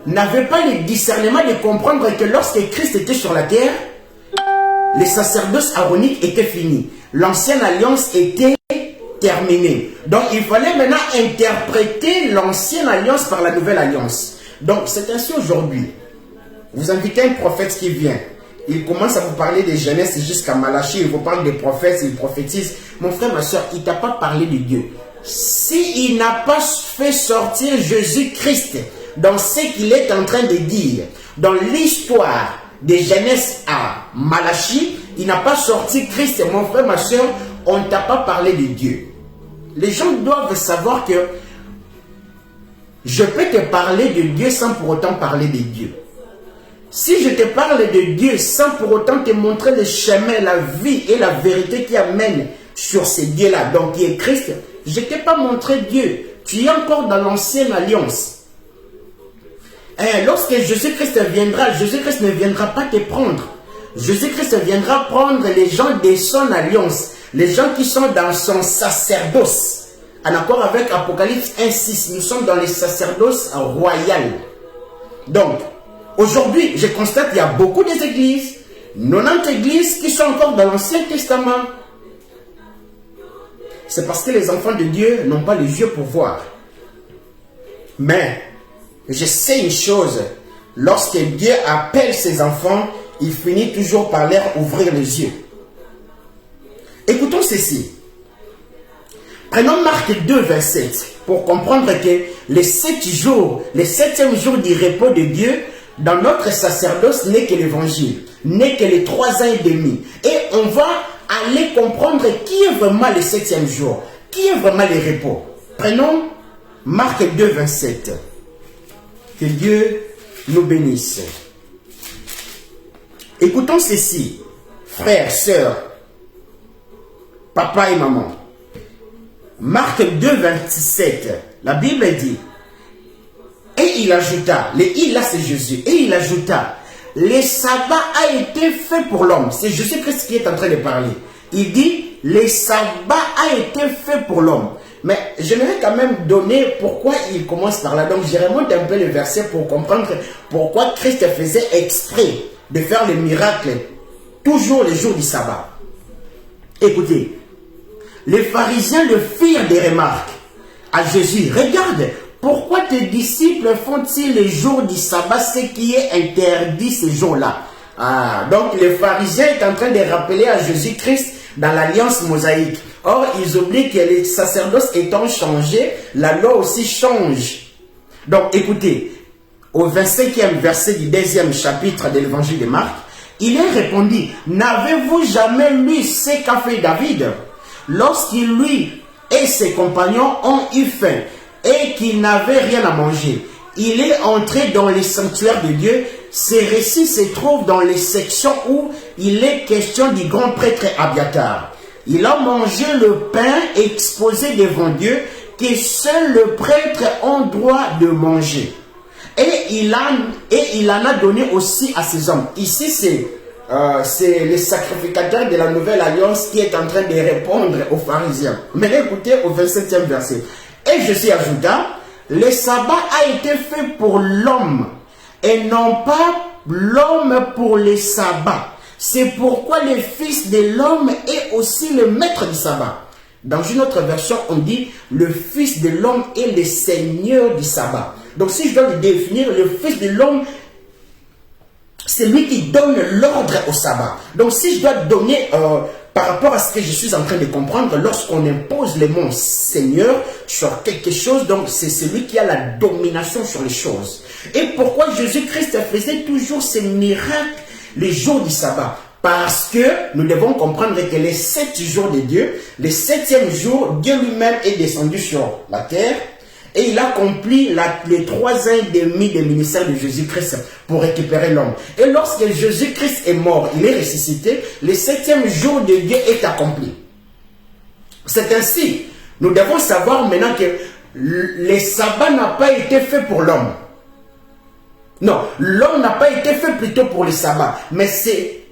[SPEAKER 1] n'avaient pas le discernement de comprendre que lorsque Christ était sur la terre, les sacerdoces aroniques étaient finis. L'ancienne alliance était terminée. Donc, il fallait maintenant interpréter l'ancienne alliance par la nouvelle alliance. Donc, c'est ainsi aujourd'hui. Vous invitez un prophète qui vient. Il commence à vous parler de Genèse jusqu'à Malachie. Il vous parle des prophètes, il prophétise. Mon frère, ma soeur, il ne t'a pas parlé de Dieu. S'il n'a pas fait sortir Jésus-Christ dans ce qu'il est en train de dire, dans l'histoire de Genèse à Malachie, il n'a pas sorti Christ. Mon frère, ma soeur, on ne t'a pas parlé de Dieu. Les gens doivent savoir que je peux te parler de Dieu sans pour autant parler de Dieu. Si je te parle de Dieu sans pour autant te montrer le chemin, la vie et la vérité qui amène sur ce Dieu-là, donc qui est Christ, je ne t'ai pas montré Dieu. Tu es encore dans l'ancienne alliance. Et lorsque Jésus-Christ viendra, Jésus-Christ ne viendra pas te prendre. Jésus-Christ viendra prendre les gens de son alliance, les gens qui sont dans son sacerdoce. En accord avec Apocalypse 1:6, nous sommes dans les sacerdoces royales. Donc, aujourd'hui, je constate qu'il y a beaucoup d'églises, 90 églises qui sont encore dans l'Ancien Testament. C'est parce que les enfants de Dieu n'ont pas les yeux pour voir. Mais, je sais une chose, lorsque Dieu appelle ses enfants, il finit toujours par leur ouvrir les yeux. Écoutons ceci. Prenons Marc 2, 27, pour comprendre que les 7 jours, le 7e jour du repos de Dieu, dans notre sacerdoce, n'est que l'évangile, n'est que les 3 ans et demi. Et on va aller comprendre qui est vraiment le 7e jour, qui est vraiment le repos. Prenons Marc 2, 27. Que Dieu nous bénisse. Écoutons ceci, frères, sœurs, papa et maman. Marc 2, 27, la Bible dit, et il ajouta, le il là c'est Jésus, et il ajouta, le sabbat a été fait pour l'homme. C'est Jésus-Christ qui est en train de parler. Il dit, le sabbat a été fait pour l'homme. Mais j'aimerais quand même donner pourquoi il commence par là. Donc je remonte un peu le verset pour comprendre pourquoi Christ faisait exprès de faire les miracles toujours les jours du sabbat. Écoutez, les pharisiens le firent des remarques à Jésus. Regarde, pourquoi tes disciples font-ils les jours du sabbat ce qui est interdit ces jours-là? Donc les pharisiens sont en train de rappeler à Jésus-Christ dans l'alliance mosaïque. Or, ils oublient que les sacerdoces étant changés, la loi aussi change. Donc écoutez, au 25e verset du 2e chapitre de l'évangile de Marc, il est répondu, n'avez-vous jamais lu ce qu'a fait David lorsqu'il lui et ses compagnons ont eu faim et qu'ils n'avaient rien à manger? Il est entré dans les sanctuaires de Dieu. Ces récits se trouvent dans les sections où il est question du grand prêtre Abiatar. Il a mangé le pain exposé devant Dieu que seul le prêtre a droit de manger. Et il en a donné aussi à ses hommes. Ici, c'est le sacrificateur de la nouvelle alliance qui est en train de répondre aux pharisiens. Mais écoutez au 27e verset. Et Jésus ajouta, le sabbat a été fait pour l'homme et non pas l'homme pour le sabbat. C'est pourquoi le Fils de l'homme est aussi le maître du sabbat. Dans une autre version, on dit le Fils de l'homme est le Seigneur du sabbat. Donc si je dois le définir, le Fils de l'homme, c'est lui qui donne l'ordre au sabbat. Donc si je dois donner par rapport à ce que je suis en train de comprendre, lorsqu'on impose le mot Seigneur sur quelque chose, donc c'est celui qui a la domination sur les choses. Et pourquoi Jésus-Christ faisait toujours ces miracles les jours du sabbat? Parce que nous devons comprendre que les 7 jours de Dieu, le 7e jour, Dieu lui-même est descendu sur la terre et il a accompli les 3 ans et demi de ministère de Jésus-Christ pour récupérer l'homme. Et lorsque Jésus-Christ est mort, il est ressuscité, le 7e jour de Dieu est accompli. C'est ainsi, nous devons savoir maintenant que le sabbat n'a pas été fait pour l'homme. Non, l'homme n'a pas été fait plutôt pour le sabbat, mais c'est...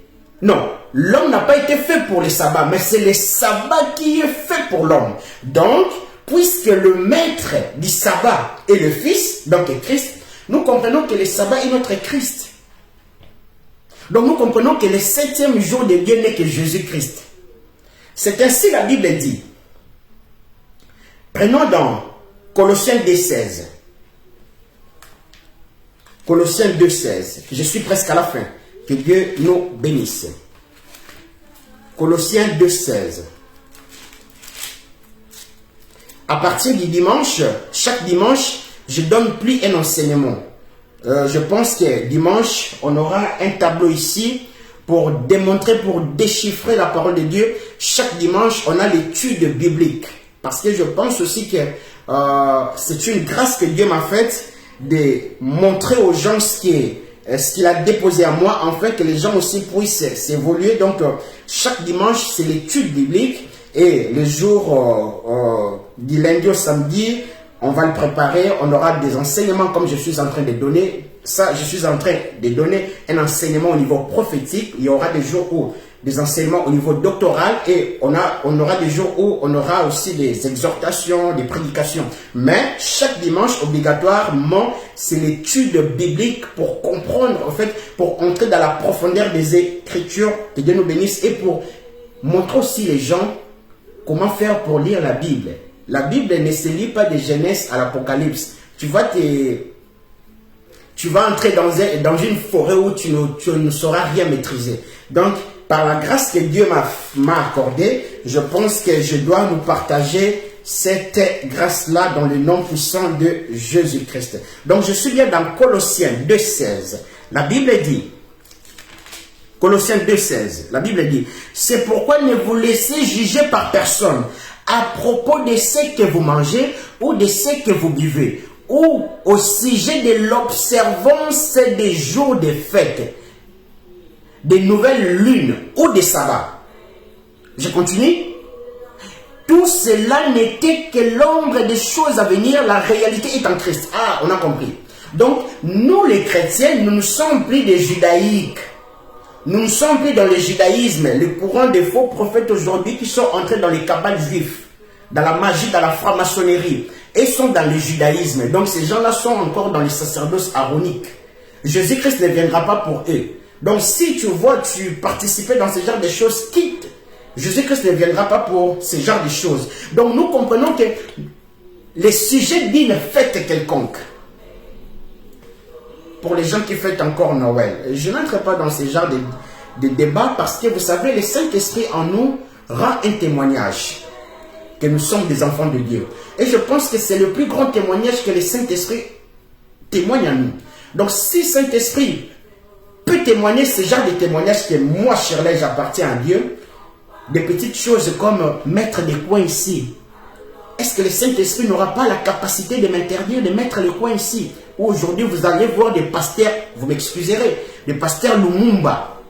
[SPEAKER 1] Non, l'homme n'a pas été fait pour le sabbat, mais c'est le sabbat qui est fait pour l'homme. Donc, puisque le maître du sabbat est le Fils, donc est Christ, nous comprenons que le sabbat est notre Christ. Donc nous comprenons que le 7e jour de Dieu n'est que Jésus-Christ. C'est ainsi la Bible dit. Prenons dans Colossiens 2,16. Colossiens 2,16. Je suis presque à la fin. Que Dieu nous bénisse. Colossiens 2,16. À partir du dimanche, chaque dimanche, je donne plus un enseignement. Je pense que dimanche, on aura un tableau ici pour démontrer, pour déchiffrer la parole de Dieu. Chaque dimanche, on a l'étude biblique. Parce que je pense aussi que c'est une grâce que Dieu m'a faite de montrer aux gens ce qu'il a déposé à moi, afin que les gens aussi puissent s'évoluer. Donc, chaque dimanche, c'est l'étude biblique. Et le jour du lundi au samedi, on va le préparer. On aura des enseignements comme je suis en train de donner. Ça, je suis en train de donner un enseignement au niveau prophétique. Il y aura des jours où des enseignements au niveau doctoral et on aura des jours où on aura aussi des exhortations, des prédications. Mais chaque dimanche, obligatoirement, c'est l'étude biblique pour comprendre, en fait, pour entrer dans la profondeur des Écritures, que Dieu nous bénisse, et pour montrer aussi les gens comment faire pour lire la Bible. La Bible ne se lit pas de Genèse à l'Apocalypse. Tu vas entrer dans une forêt où tu ne sauras rien maîtriser. Donc, par la grâce que Dieu m'a accordée, je pense que je dois nous partager cette grâce-là dans le nom puissant de Jésus-Christ. Donc, je suis bien dans Colossiens 2,16. La Bible dit, Colossiens 2,16, la Bible dit, c'est pourquoi ne vous laissez juger par personne à propos de ce que vous mangez ou de ce que vous buvez, ou au sujet de l'observance des jours de fête, des nouvelles lunes ou des sabbats. Je continue. Tout cela n'était que l'ombre des choses à venir, la réalité est en Christ. Ah, on a compris. Donc, nous les chrétiens, nous ne sommes plus des judaïques. Nous ne sommes plus dans le judaïsme, le courant des faux prophètes aujourd'hui qui sont entrés dans les cabales juifs, dans la magie, dans la franc-maçonnerie, et sont dans le judaïsme. Donc ces gens-là sont encore dans les sacerdoces aaroniques. Jésus-Christ ne viendra pas pour eux. Donc si tu vois, tu participais dans ce genre de choses, quitte. Jésus-Christ ne viendra pas pour ce genre de choses. Donc nous comprenons que les sujets d'une fête quelconque, pour les gens qui fêtent encore Noël, je n'entre pas dans ce genre de débat parce que vous savez, le Saint-Esprit en nous rend un témoignage que nous sommes des enfants de Dieu. Et je pense que c'est le plus grand témoignage que le Saint-Esprit témoigne à nous. Donc si le Saint-Esprit peut témoigner ce genre de témoignage que moi, Shirley, j'appartiens à Dieu, des petites choses comme mettre des coins ici. Est-ce que le Saint-Esprit n'aura pas la capacité de m'interdire de mettre les coins ici? Ou aujourd'hui, vous allez voir des pasteurs, vous m'excuserez, des pasteurs Lumumba.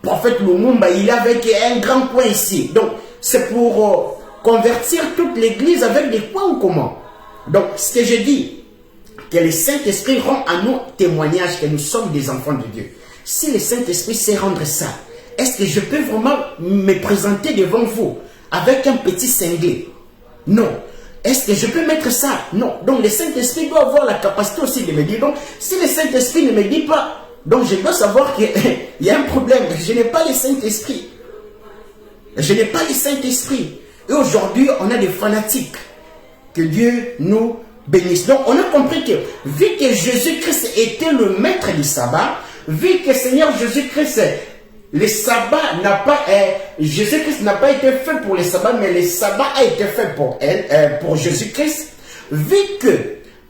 [SPEAKER 1] Prophète Lumumba, il est avec un grand coin ici. Donc, c'est pour convertir toute l'église avec des coins ou comment? Donc, ce que je dis, que le Saint-Esprit rend à nous témoignage que nous sommes des enfants de Dieu. Si le Saint-Esprit sait rendre ça, est-ce que je peux vraiment me présenter devant vous avec un petit cinglé? Non. Est-ce que je peux mettre ça? Non. Donc le Saint-Esprit doit avoir la capacité aussi de me dire. Donc si le Saint-Esprit ne me dit pas, donc je dois savoir qu'il y a un problème. Je n'ai pas le Saint-Esprit. Je n'ai pas le Saint-Esprit. Et aujourd'hui, on a des fanatiques. Que Dieu nous bénisse. Donc on a compris que vu que Jésus-Christ était le maître du sabbat, vu que Seigneur Jésus-Christ le sabbat n'a pas... Jésus-Christ n'a pas été fait pour le sabbat, mais le sabbat a été fait pour Jésus-Christ. Vu que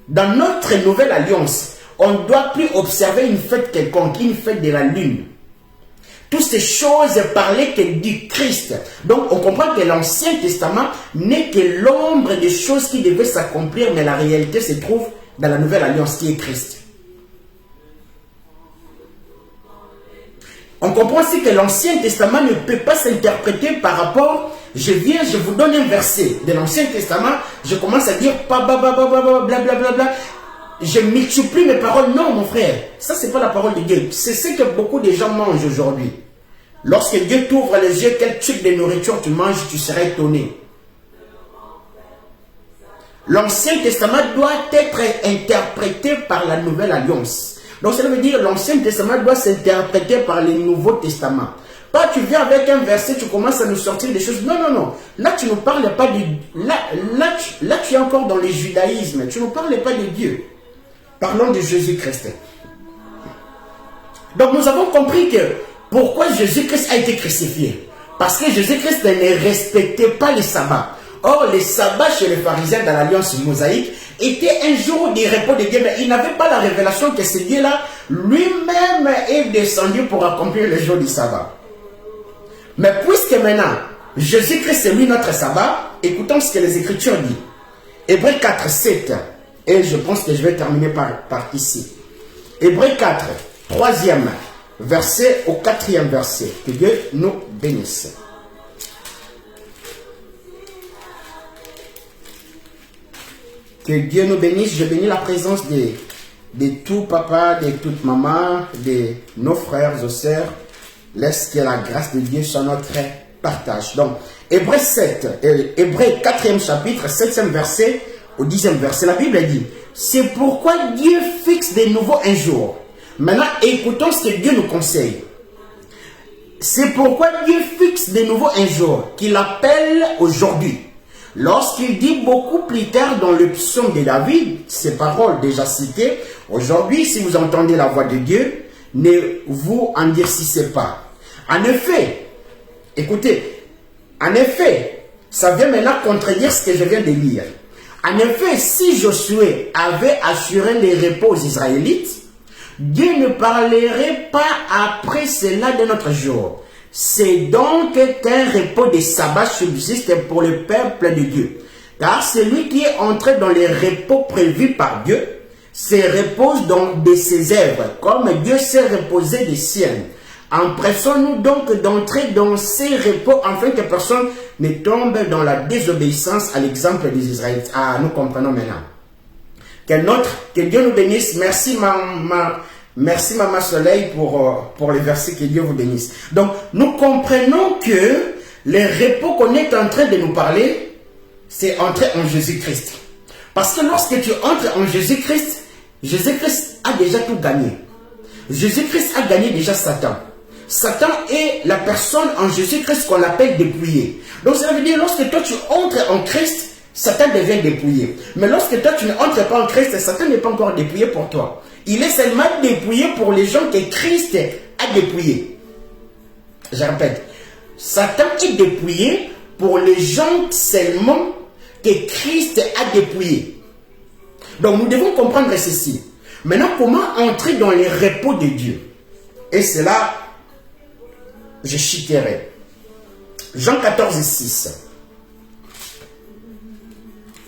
[SPEAKER 1] dans notre nouvelle alliance, on ne doit plus observer une fête quelconque, une fête de la lune. Toutes ces choses parlaient que du Christ. Donc on comprend que l'Ancien Testament n'est que l'ombre des choses qui devaient s'accomplir, mais la réalité se trouve dans la nouvelle alliance qui est Christ. On comprend aussi que l'Ancien Testament ne peut pas s'interpréter par rapport... Je vous donne un verset de l'Ancien Testament, je commence à dire blablabla, je multiplie mes paroles. Non, mon frère, ça c'est pas la parole de Dieu. C'est ce que beaucoup de gens mangent aujourd'hui. Lorsque Dieu t'ouvre les yeux, quel type de nourriture tu manges, tu seras étonné. L'Ancien Testament doit être interprété par la Nouvelle Alliance. Donc ça veut dire l'Ancien Testament doit s'interpréter par le Nouveau Testament. Pas tu viens avec un verset, tu commences à nous sortir des choses. Non, non, non. Là, tu ne parles pas de... Là, tu es encore dans le judaïsme. Tu ne parles pas de Dieu. Parlons de Jésus-Christ. Donc nous avons compris que pourquoi Jésus-Christ a été crucifié. Parce que Jésus-Christ ne respectait pas les sabbats. Or, les sabbats chez les pharisiens dans l'alliance mosaïque était un jour du repos de Dieu, mais il n'avait pas la révélation que ce Dieu-là lui-même est descendu pour accomplir le jour du sabbat. Mais puisque maintenant, Jésus-Christ est lui notre sabbat, écoutons ce que les Écritures disent. Hébreux 4, 7, et je pense que je vais terminer par ici. Hébreux 4, 3e verset au 4e verset. Que Dieu nous bénisse. Que Dieu nous bénisse. Je bénis la présence de tout papa, de toute maman, de nos frères et sœurs. Laisse que la grâce de Dieu soit notre partage. Donc, Hébreux 4e chapitre, 7e verset au 10e verset. La Bible dit, c'est pourquoi Dieu fixe de nouveau un jour. Maintenant, écoutons ce que Dieu nous conseille. C'est pourquoi Dieu fixe de nouveau un jour qu'il appelle aujourd'hui. Lorsqu'il dit beaucoup plus tard dans le psaume de David, ces paroles déjà citées, aujourd'hui, si vous entendez la voix de Dieu, ne vous endurcissez pas. En effet, écoutez, en effet, ça vient maintenant contredire ce que je viens de lire. En effet, si Josué avait assuré les repos aux Israélites, Dieu ne parlerait pas après cela de notre jour. C'est donc qu'un repos de sabbat subsiste pour le peuple de Dieu. Car celui qui est entré dans les repos prévus par Dieu se repose donc de ses œuvres, comme Dieu s'est reposé des siennes. Empressons-nous donc d'entrer dans ces repos afin que personne ne tombe dans la désobéissance à l'exemple des Israélites. Ah, nous comprenons maintenant. Que Dieu nous bénisse. Merci merci Maman Soleil pour les versets. Que Dieu vous bénisse. Donc, nous comprenons que les repos qu'on est en train de nous parler, c'est entrer en Jésus-Christ. Parce que lorsque tu entres en Jésus-Christ, Jésus-Christ a déjà tout gagné. Jésus-Christ a gagné déjà Satan. Satan est la personne en Jésus-Christ qu'on appelle dépouillé. Donc ça veut dire lorsque toi tu entres en Christ, Satan devient dépouillé. Mais lorsque toi tu ne entres pas en Christ, Satan n'est pas encore dépouillé pour toi. Il est seulement dépouillé pour les gens que Christ a dépouillés. Je répète, Satan est dépouillé pour les gens seulement que Christ a dépouillés. Donc nous devons comprendre ceci. Maintenant, comment entrer dans les repos de Dieu? Et c'est là, je chiterai. Jean 14, 6.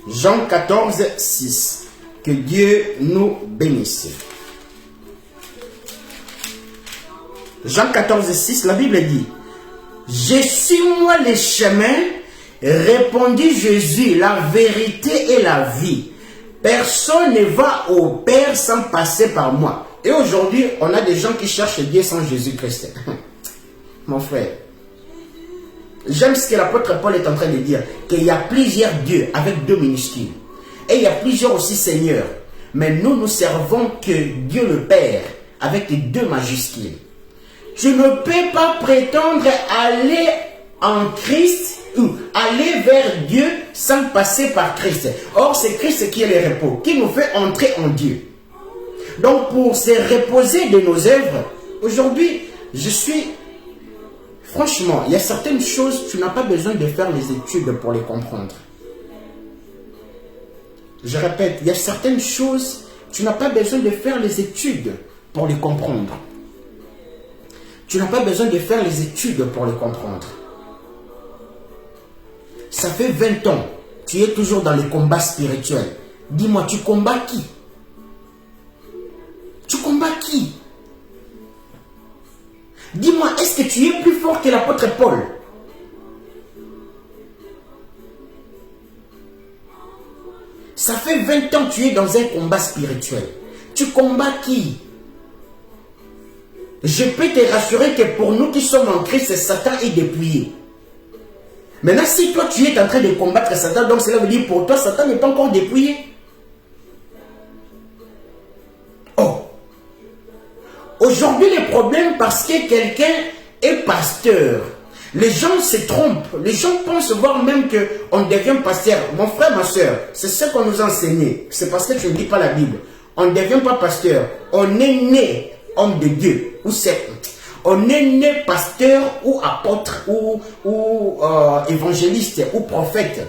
[SPEAKER 1] Jean 14, 6. Que Dieu nous bénisse. Jean 14, 6, la Bible dit, je suis moi le chemin, répondit Jésus, la vérité et la vie. Personne ne va au Père sans passer par moi. Et aujourd'hui, on a des gens qui cherchent Dieu sans Jésus-Christ. Mon frère, j'aime ce que l'apôtre Paul est en train de dire, qu'il y a plusieurs dieux avec 2 minuscules. Et il y a plusieurs aussi seigneurs. Mais nous servons que Dieu le Père avec les 2 majuscules. Tu ne peux pas prétendre aller en Christ ou aller vers Dieu sans passer par Christ. Or, c'est Christ qui est le repos, qui nous fait entrer en Dieu. Donc, pour se reposer de nos œuvres, aujourd'hui, je suis Franchement, il y a certaines choses, tu n'as pas besoin de faire les études pour les comprendre. Je répète, il y a certaines choses, tu n'as pas besoin de faire les études pour les comprendre. Tu n'as pas besoin de faire les études pour les comprendre. Ça fait 20 ans, tu es toujours dans les combats spirituels. Dis-moi, tu combats qui? Tu combats qui? Dis-moi, est-ce que tu es plus fort que l'apôtre Paul? Ça fait 20 ans que tu es dans un combat spirituel. Tu combats qui? Je peux te rassurer que pour nous qui sommes en Christ, Satan est dépouillé. Maintenant, si toi tu es en train de combattre Satan, donc cela veut dire pour toi, Satan n'est pas encore dépouillé. Oh! Aujourd'hui, les problèmes parce que quelqu'un est pasteur. Les gens se trompent. Les gens pensent voir même qu'on devient pasteur. Mon frère, ma soeur, c'est ce qu'on nous a enseigné. C'est parce que tu ne lis pas la Bible. On ne devient pas pasteur. On est né homme de Dieu. Ou c'est... On est né pasteur ou apôtre ou évangéliste ou prophète.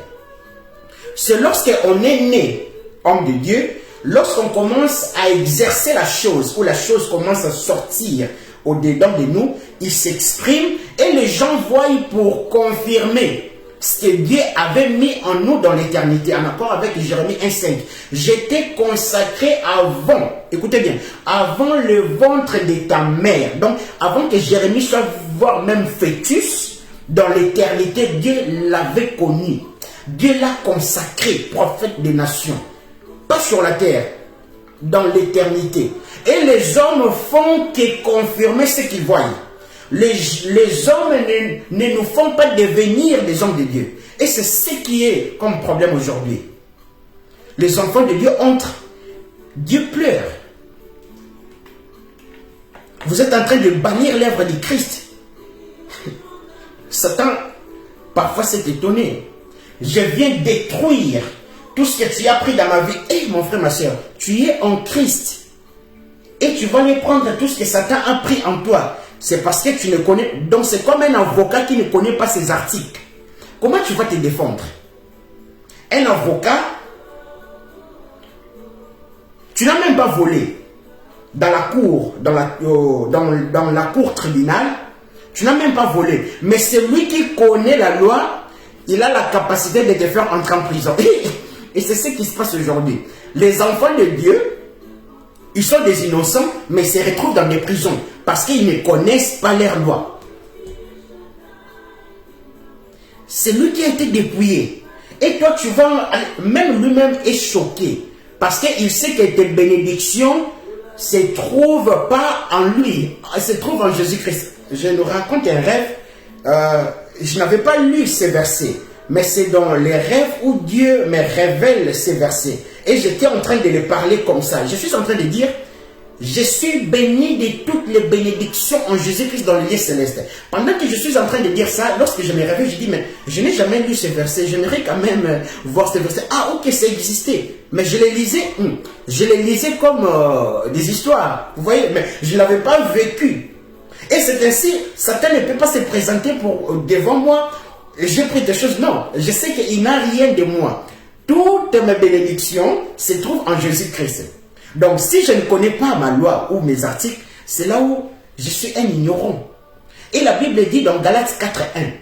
[SPEAKER 1] C'est lorsqu'on est né homme de Dieu, lorsqu'on commence à exercer la chose, ou la chose commence à sortir au-dedans de nous, il s'exprime et les gens voient pour confirmer ce que Dieu avait mis en nous dans l'éternité, en accord avec Jérémie 1,5. J'étais consacré avant, écoutez bien, avant le ventre de ta mère. Donc, avant que Jérémie soit, voire même fœtus, dans l'éternité, Dieu l'avait connu. Dieu l'a consacré, prophète des nations. Pas sur la terre, dans l'éternité. Et les hommes font que confirmer ce qu'ils voient. Les hommes ne nous font pas devenir des hommes de Dieu. Et c'est ce qui est comme problème aujourd'hui. Les enfants de Dieu entrent. Dieu pleure. Vous êtes en train de bannir l'œuvre de Christ. Satan, parfois, s'est étonné. Je viens détruire tout ce que tu as pris dans ma vie. Et mon frère, ma soeur, tu es en Christ. Et tu vas aller prendre tout ce que Satan a pris en toi. C'est parce que tu ne connais... Donc c'est comme un avocat qui ne connaît pas ses articles. Comment tu vas te défendre? Un avocat, tu n'as même pas volé dans la cour, dans la cour tribunal. Tu n'as même pas volé. Mais celui qui connaît la loi, il a la capacité de te faire entrer en prison. Et c'est ce qui se passe aujourd'hui. Les enfants de Dieu, ils sont des innocents, mais ils se retrouvent dans des prisons parce qu'ils ne connaissent pas leur loi. C'est lui qui a été dépouillé. Et toi, tu vas... Même lui-même est choqué parce qu'il sait que tes bénédictions se trouvent pas en lui, se trouvent en Jésus-Christ. Je nous raconte un rêve. Je n'avais pas lu ces versets, mais c'est dans les rêves où Dieu me révèle ces versets. Et j'étais en train de les parler comme ça. Je suis en train de dire, je suis béni de toutes les bénédictions en Jésus-Christ dans le lieu céleste. Pendant que je suis en train de dire ça, lorsque je me réveille, je dis, mais je n'ai jamais lu ces versets. J'aimerais quand même voir ces versets. Ah, ok, ça existait. Mais je les lisais comme des histoires. Vous voyez, mais je ne l'avais pas vécu. Et c'est ainsi, Satan ne peut pas se présenter devant moi. J'ai pris des choses. Non, je sais qu'il n'a rien de moi. Toutes mes bénédictions se trouvent en Jésus-Christ. Donc, si je ne connais pas ma loi ou mes articles, c'est là où je suis un ignorant. Et la Bible dit dans Galates 4:1,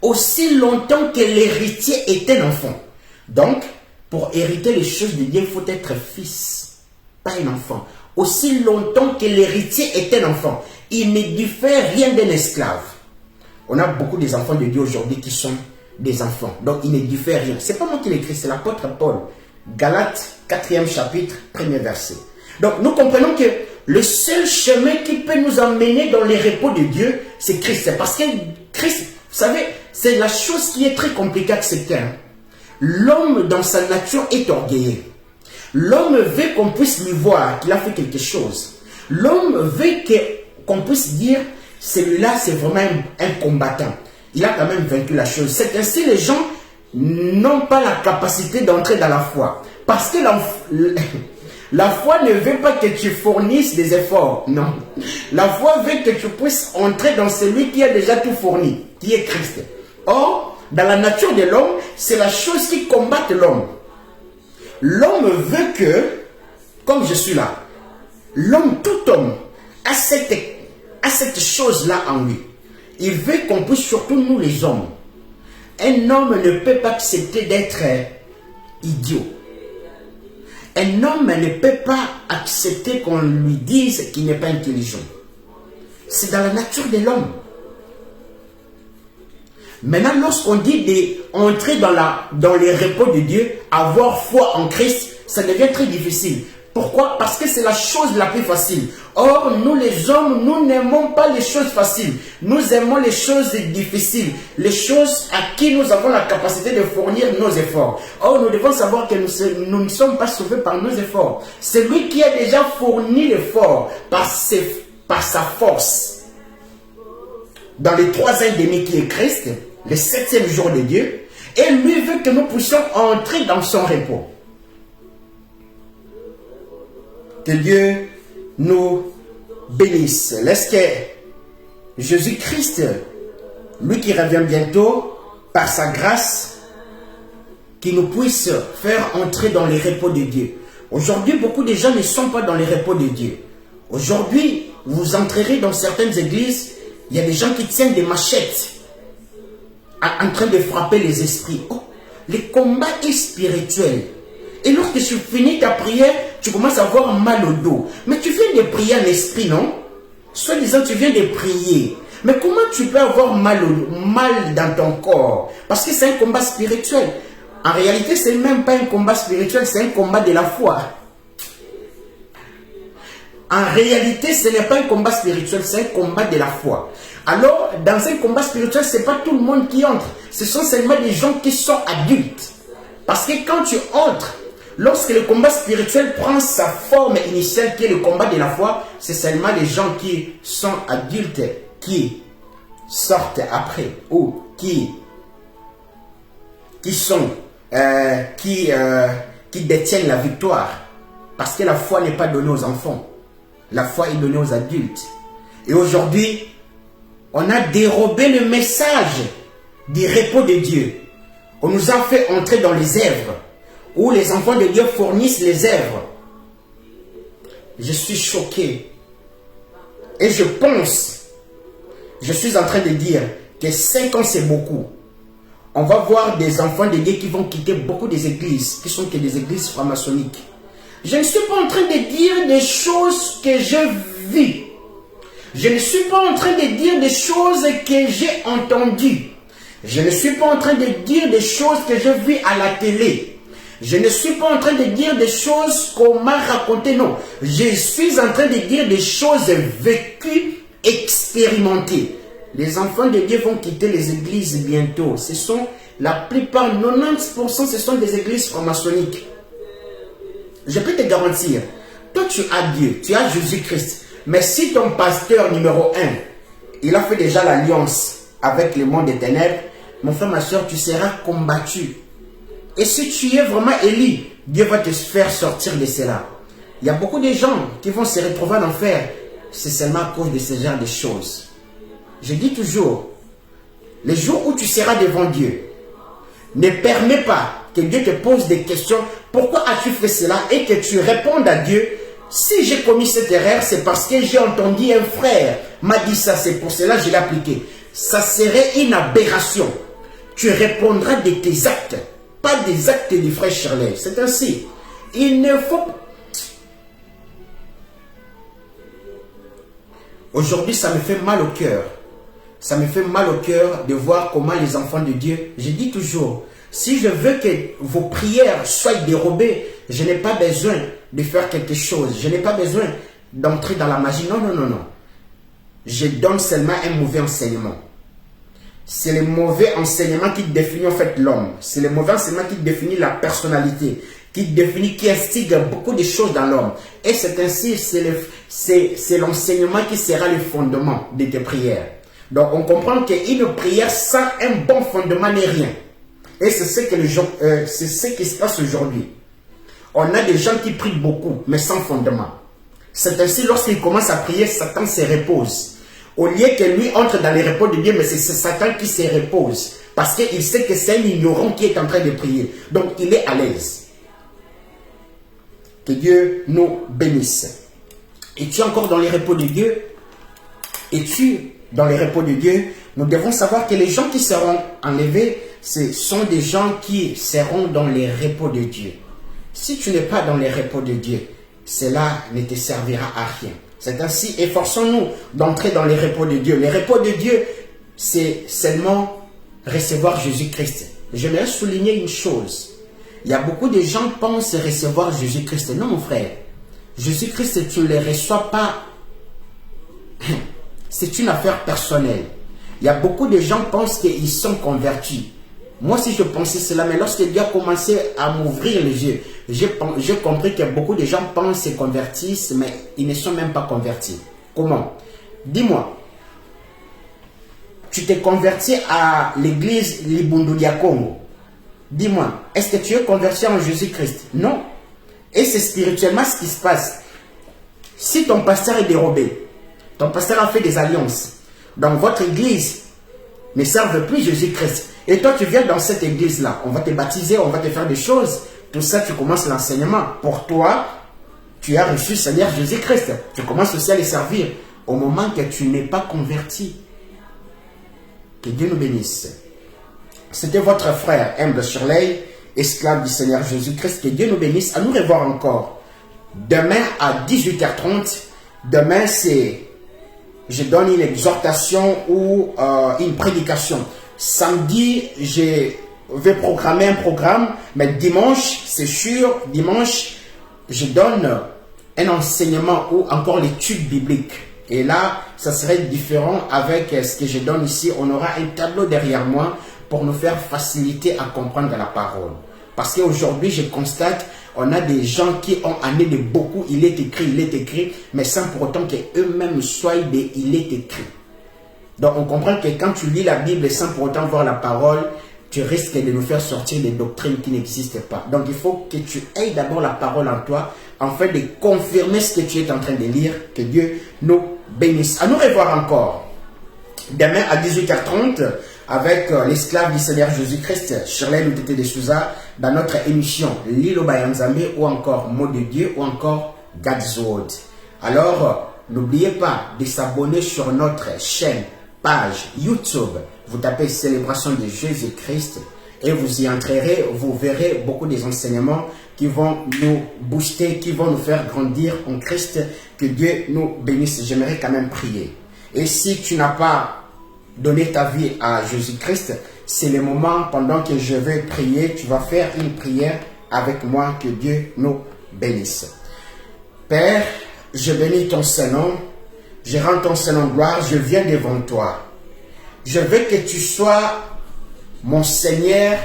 [SPEAKER 1] aussi longtemps que l'héritier est un enfant. Donc, pour hériter les choses de Dieu, il faut être fils, pas un enfant. Aussi longtemps que l'héritier est un enfant, il ne diffère rien d'un esclave. On a beaucoup des enfants de Dieu aujourd'hui qui sont des enfants. Donc, il ne diffère rien. Ce n'est pas moi qui l'écris, c'est l'apôtre Paul. Galates 4e chapitre, 1er verset. Donc, nous comprenons que le seul chemin qui peut nous emmener dans les repos de Dieu, c'est Christ. C'est parce que Christ, vous savez, c'est la chose qui est très compliquée à accepter. L'homme, dans sa nature, est orgueilleux. L'homme veut qu'on puisse lui voir qu'il a fait quelque chose. L'homme veut qu'on puisse dire, celui-là, c'est vraiment un combattant. Il a quand même vaincu la chose. C'est ainsi les gens n'ont pas la capacité d'entrer dans la foi. Parce que La foi ne veut pas que tu fournisses des efforts, non. La foi veut que tu puisses entrer dans celui qui a déjà tout fourni, qui est Christ. Or, dans la nature de l'homme, c'est la chose qui combat l'homme. L'homme veut que, comme je suis là, l'homme, tout homme, a cette chose-là en lui. Il veut qu'on puisse, surtout nous les hommes. Un homme ne peut pas accepter d'être idiot. Un homme ne peut pas accepter qu'on lui dise qu'il n'est pas intelligent. C'est dans la nature de l'homme. Maintenant, lorsqu'on dit d'entrer dans les repos de Dieu, avoir foi en Christ, ça devient très difficile. Pourquoi? Parce que c'est la chose la plus facile. Or, nous les hommes, nous n'aimons pas les choses faciles. Nous aimons les choses difficiles. Les choses à qui nous avons la capacité de fournir nos efforts. Or, nous devons savoir que nous ne sommes pas sauvés par nos efforts. C'est lui qui a déjà fourni l'effort par sa force. Dans les 3 ans et demi qui est Christ, le 7e jour de Dieu, et lui veut que nous puissions entrer dans son repos. Que Dieu nous bénisse. Laisse que Jésus-Christ, lui qui revient bientôt, par sa grâce, qui nous puisse faire entrer dans les repos de Dieu. Aujourd'hui, beaucoup de gens ne sont pas dans les repos de Dieu. Aujourd'hui, vous entrerez dans certaines églises, il y a des gens qui tiennent des machettes en train de frapper les esprits. Oh, le combat est spirituel. Et lorsque tu finis ta prière, tu commences à avoir mal au dos. Mais tu viens de prier en esprit, non? Soit disant, tu viens de prier. Mais comment tu peux avoir mal dans ton corps? Parce que c'est un combat spirituel. En réalité, ce n'est même pas un combat spirituel, c'est un combat de la foi. En réalité, ce n'est pas un combat spirituel, c'est un combat de la foi. Alors, dans un combat spirituel, ce n'est pas tout le monde qui entre. Ce sont seulement des gens qui sont adultes. Parce que quand tu entres, lorsque le combat spirituel prend sa forme initiale, qui est le combat de la foi, c'est seulement les gens qui sont adultes qui sortent après, ou qui détiennent la victoire. Parce que la foi n'est pas donnée aux enfants. La foi est donnée aux adultes. Et aujourd'hui, on a dérobé le message du repos de Dieu. On nous a fait entrer dans les œuvres, où les enfants de Dieu fournissent les œuvres. Je suis choqué. Et je suis en train de dire que 5 ans c'est beaucoup. On va voir des enfants de Dieu qui vont quitter beaucoup des églises, qui sont que des églises franc-maçonniques. Je ne suis pas en train de dire des choses que je vis. Je ne suis pas en train de dire des choses que j'ai entendues. Je ne suis pas en train de dire des choses que je vis à la télé. Je ne suis pas en train de dire des choses qu'on m'a racontées, non. Je suis en train de dire des choses vécues, expérimentées. Les enfants de Dieu vont quitter les églises bientôt. Ce sont, la plupart, 90%, ce sont des églises franc-maçonniques. Je peux te garantir, toi tu as Dieu, tu as Jésus-Christ. Mais si ton pasteur numéro 1, il a fait déjà l'alliance avec le monde des ténèbres, mon frère, ma soeur, tu seras combattu. Et si tu es vraiment élu, Dieu va te faire sortir de cela. Il y a beaucoup de gens qui vont se retrouver en enfer. C'est seulement à cause de ce genre de choses. Je dis toujours, le jour où tu seras devant Dieu, ne permets pas que Dieu te pose des questions. Pourquoi as-tu fait cela? Et que tu répondes à Dieu. Si j'ai commis cette erreur, c'est parce que j'ai entendu un frère m'a dit ça. C'est pour cela que je l'ai appliqué. Ça serait une aberration. Tu répondras de tes actes, pas des actes du frère Shirley. C'est ainsi. Il ne faut pas. Aujourd'hui, ça me fait mal au cœur. Ça me fait mal au cœur de voir comment les enfants de Dieu, je dis toujours, si je veux que vos prières soient dérobées, je n'ai pas besoin de faire quelque chose. Je n'ai pas besoin d'entrer dans la magie. Non, non, non, non. Je donne seulement un mauvais enseignement. C'est le mauvais enseignement qui définit en fait l'homme. C'est le mauvais enseignement qui définit la personnalité, qui définit, qui instigue beaucoup de choses dans l'homme. Et c'est ainsi, c'est l'enseignement qui sera le fondement de tes prières. Donc on comprend qu'une prière sans un bon fondement n'est rien. Et c'est ce que c'est ce qui se passe aujourd'hui. On a des gens qui prient beaucoup, mais sans fondement. C'est ainsi, lorsqu'il commence à prier, Satan se repose. Au lieu que lui entre dans les repos de Dieu, mais c'est Satan qui se repose. Parce qu'il sait que c'est un ignorant qui est en train de prier. Donc, il est à l'aise. Que Dieu nous bénisse. Es-tu encore dans les repos de Dieu? Es-tu dans les repos de Dieu? Nous devons savoir que les gens qui seront enlevés, ce sont des gens qui seront dans les repos de Dieu. Si tu n'es pas dans les repos de Dieu, cela ne te servira à rien. C'est ainsi, efforçons-nous d'entrer dans les repos de Dieu. Les repos de Dieu, c'est seulement recevoir Jésus-Christ. J'aimerais souligner une chose. Il y a beaucoup de gens qui pensent recevoir Jésus-Christ. Non, mon frère. Jésus-Christ, tu ne le reçois pas. C'est une affaire personnelle. Il y a beaucoup de gens qui pensent qu'ils sont convertis. Moi aussi, je pensais cela, mais lorsque Dieu a commencé à m'ouvrir les yeux, j'ai compris que beaucoup de gens pensent se convertissent, mais ils ne sont même pas convertis. Comment? Dis-moi, tu t'es converti à l'église Libundulia Congo. Dis-moi, est-ce que tu es converti en Jésus-Christ? Non. Et c'est spirituellement ce qui se passe. Si ton pasteur est dérobé, ton pasteur a fait des alliances, dans votre église ne serve plus Jésus-Christ. Et toi, tu viens dans cette église-là. On va te baptiser, on va te faire des choses. Tout ça, tu commences l'enseignement. Pour toi, tu as reçu Seigneur Jésus-Christ. Tu commences aussi à les servir. Au moment que tu n'es pas converti. Que Dieu nous bénisse. C'était votre frère, M. de Shirley, esclave du Seigneur Jésus-Christ. Que Dieu nous bénisse. À nous revoir encore. Demain à 18h30. Demain, je donne une exhortation ou une prédication. Samedi, je vais programmer un programme, mais dimanche, c'est sûr, dimanche, je donne un enseignement ou encore l'étude biblique. Et là, ça serait différent avec ce que je donne ici. On aura un tableau derrière moi pour nous faire faciliter à comprendre la parole. Parce qu'aujourd'hui, je constate, on a des gens qui ont amené de beaucoup, il est écrit, mais sans pour autant qu'eux-mêmes soient des il est écrit. Donc on comprend que quand tu lis la Bible sans pour autant voir la parole, tu risques de nous faire sortir des doctrines qui n'existent pas. Donc il faut que tu aies d'abord la parole en toi, afin de confirmer ce que tu es en train de lire. Que Dieu nous bénisse. À nous revoir encore. Demain à 18h30, avec l'esclave du Seigneur Jésus-Christ, Shirley Lutete de Souza, dans notre émission Lilo Bayanzambe, ou encore Mot de Dieu, ou encore God's Word. Alors, n'oubliez pas de s'abonner sur notre chaîne, page YouTube. Vous tapez Célébration de Jésus-Christ et vous y entrerez, vous verrez beaucoup des enseignements qui vont nous booster, qui vont nous faire grandir en Christ. Que Dieu nous bénisse. J'aimerais quand même prier. Et si tu n'as pas donné ta vie à Jésus-Christ, c'est le moment pendant que je vais prier, tu vas faire une prière avec moi. Que Dieu nous bénisse. Père, je bénis ton Saint-Nom, je rends ton Saint-Nom gloire, je viens devant toi. Je veux que tu sois mon Seigneur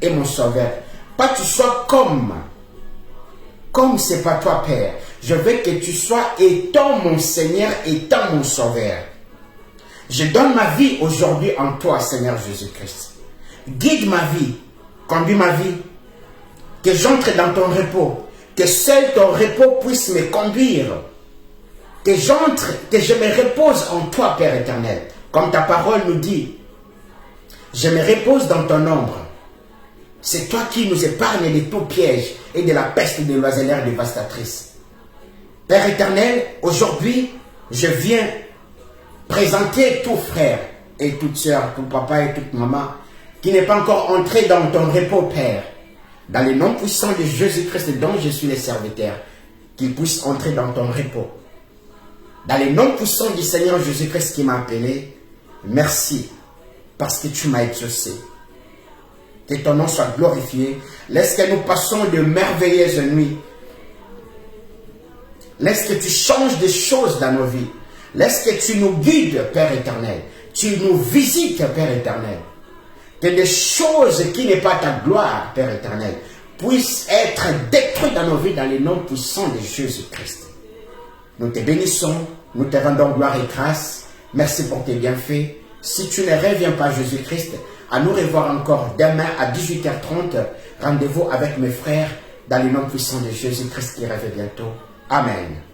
[SPEAKER 1] et mon Sauveur. Pas que tu sois comme c'est pas toi, Père. Je veux que tu sois étant mon Seigneur, étant mon Sauveur. Je donne ma vie aujourd'hui en toi, Seigneur Jésus-Christ. Guide ma vie, conduis ma vie, que j'entre dans ton repos, que seul ton repos puisse me conduire. Que j'entre, que je me repose en toi, Père éternel. Comme ta parole nous dit, je me repose dans ton ombre. C'est toi qui nous épargnes de tout piège et de la peste de l'oiseleur dévastatrice. Père éternel, aujourd'hui, je viens présenter tout frère et toute soeur, tout papa et toute maman, qui n'est pas encore entré dans ton repos, Père. Dans le nom puissant de Jésus-Christ dont je suis le serviteur, qu'il puisse entrer dans ton repos. Dans le nom puissant du Seigneur Jésus-Christ qui m'a appelé, merci parce que tu m'as exaucé. Que ton nom soit glorifié. Laisse que nous passons de merveilleuses nuits. Laisse que tu changes des choses dans nos vies. Laisse que tu nous guides, Père éternel. Tu nous visites, Père éternel. Que des choses qui n'est pas ta gloire, Père éternel, puissent être détruites dans nos vies dans le nom puissant de Jésus-Christ. Nous te bénissons, nous te rendons gloire et grâce. Merci pour tes bienfaits. Si tu ne reviens pas, Jésus-Christ, à nous revoir encore demain à 18h30. Rendez-vous avec mes frères dans le nom puissant de Jésus-Christ qui revient bientôt. Amen.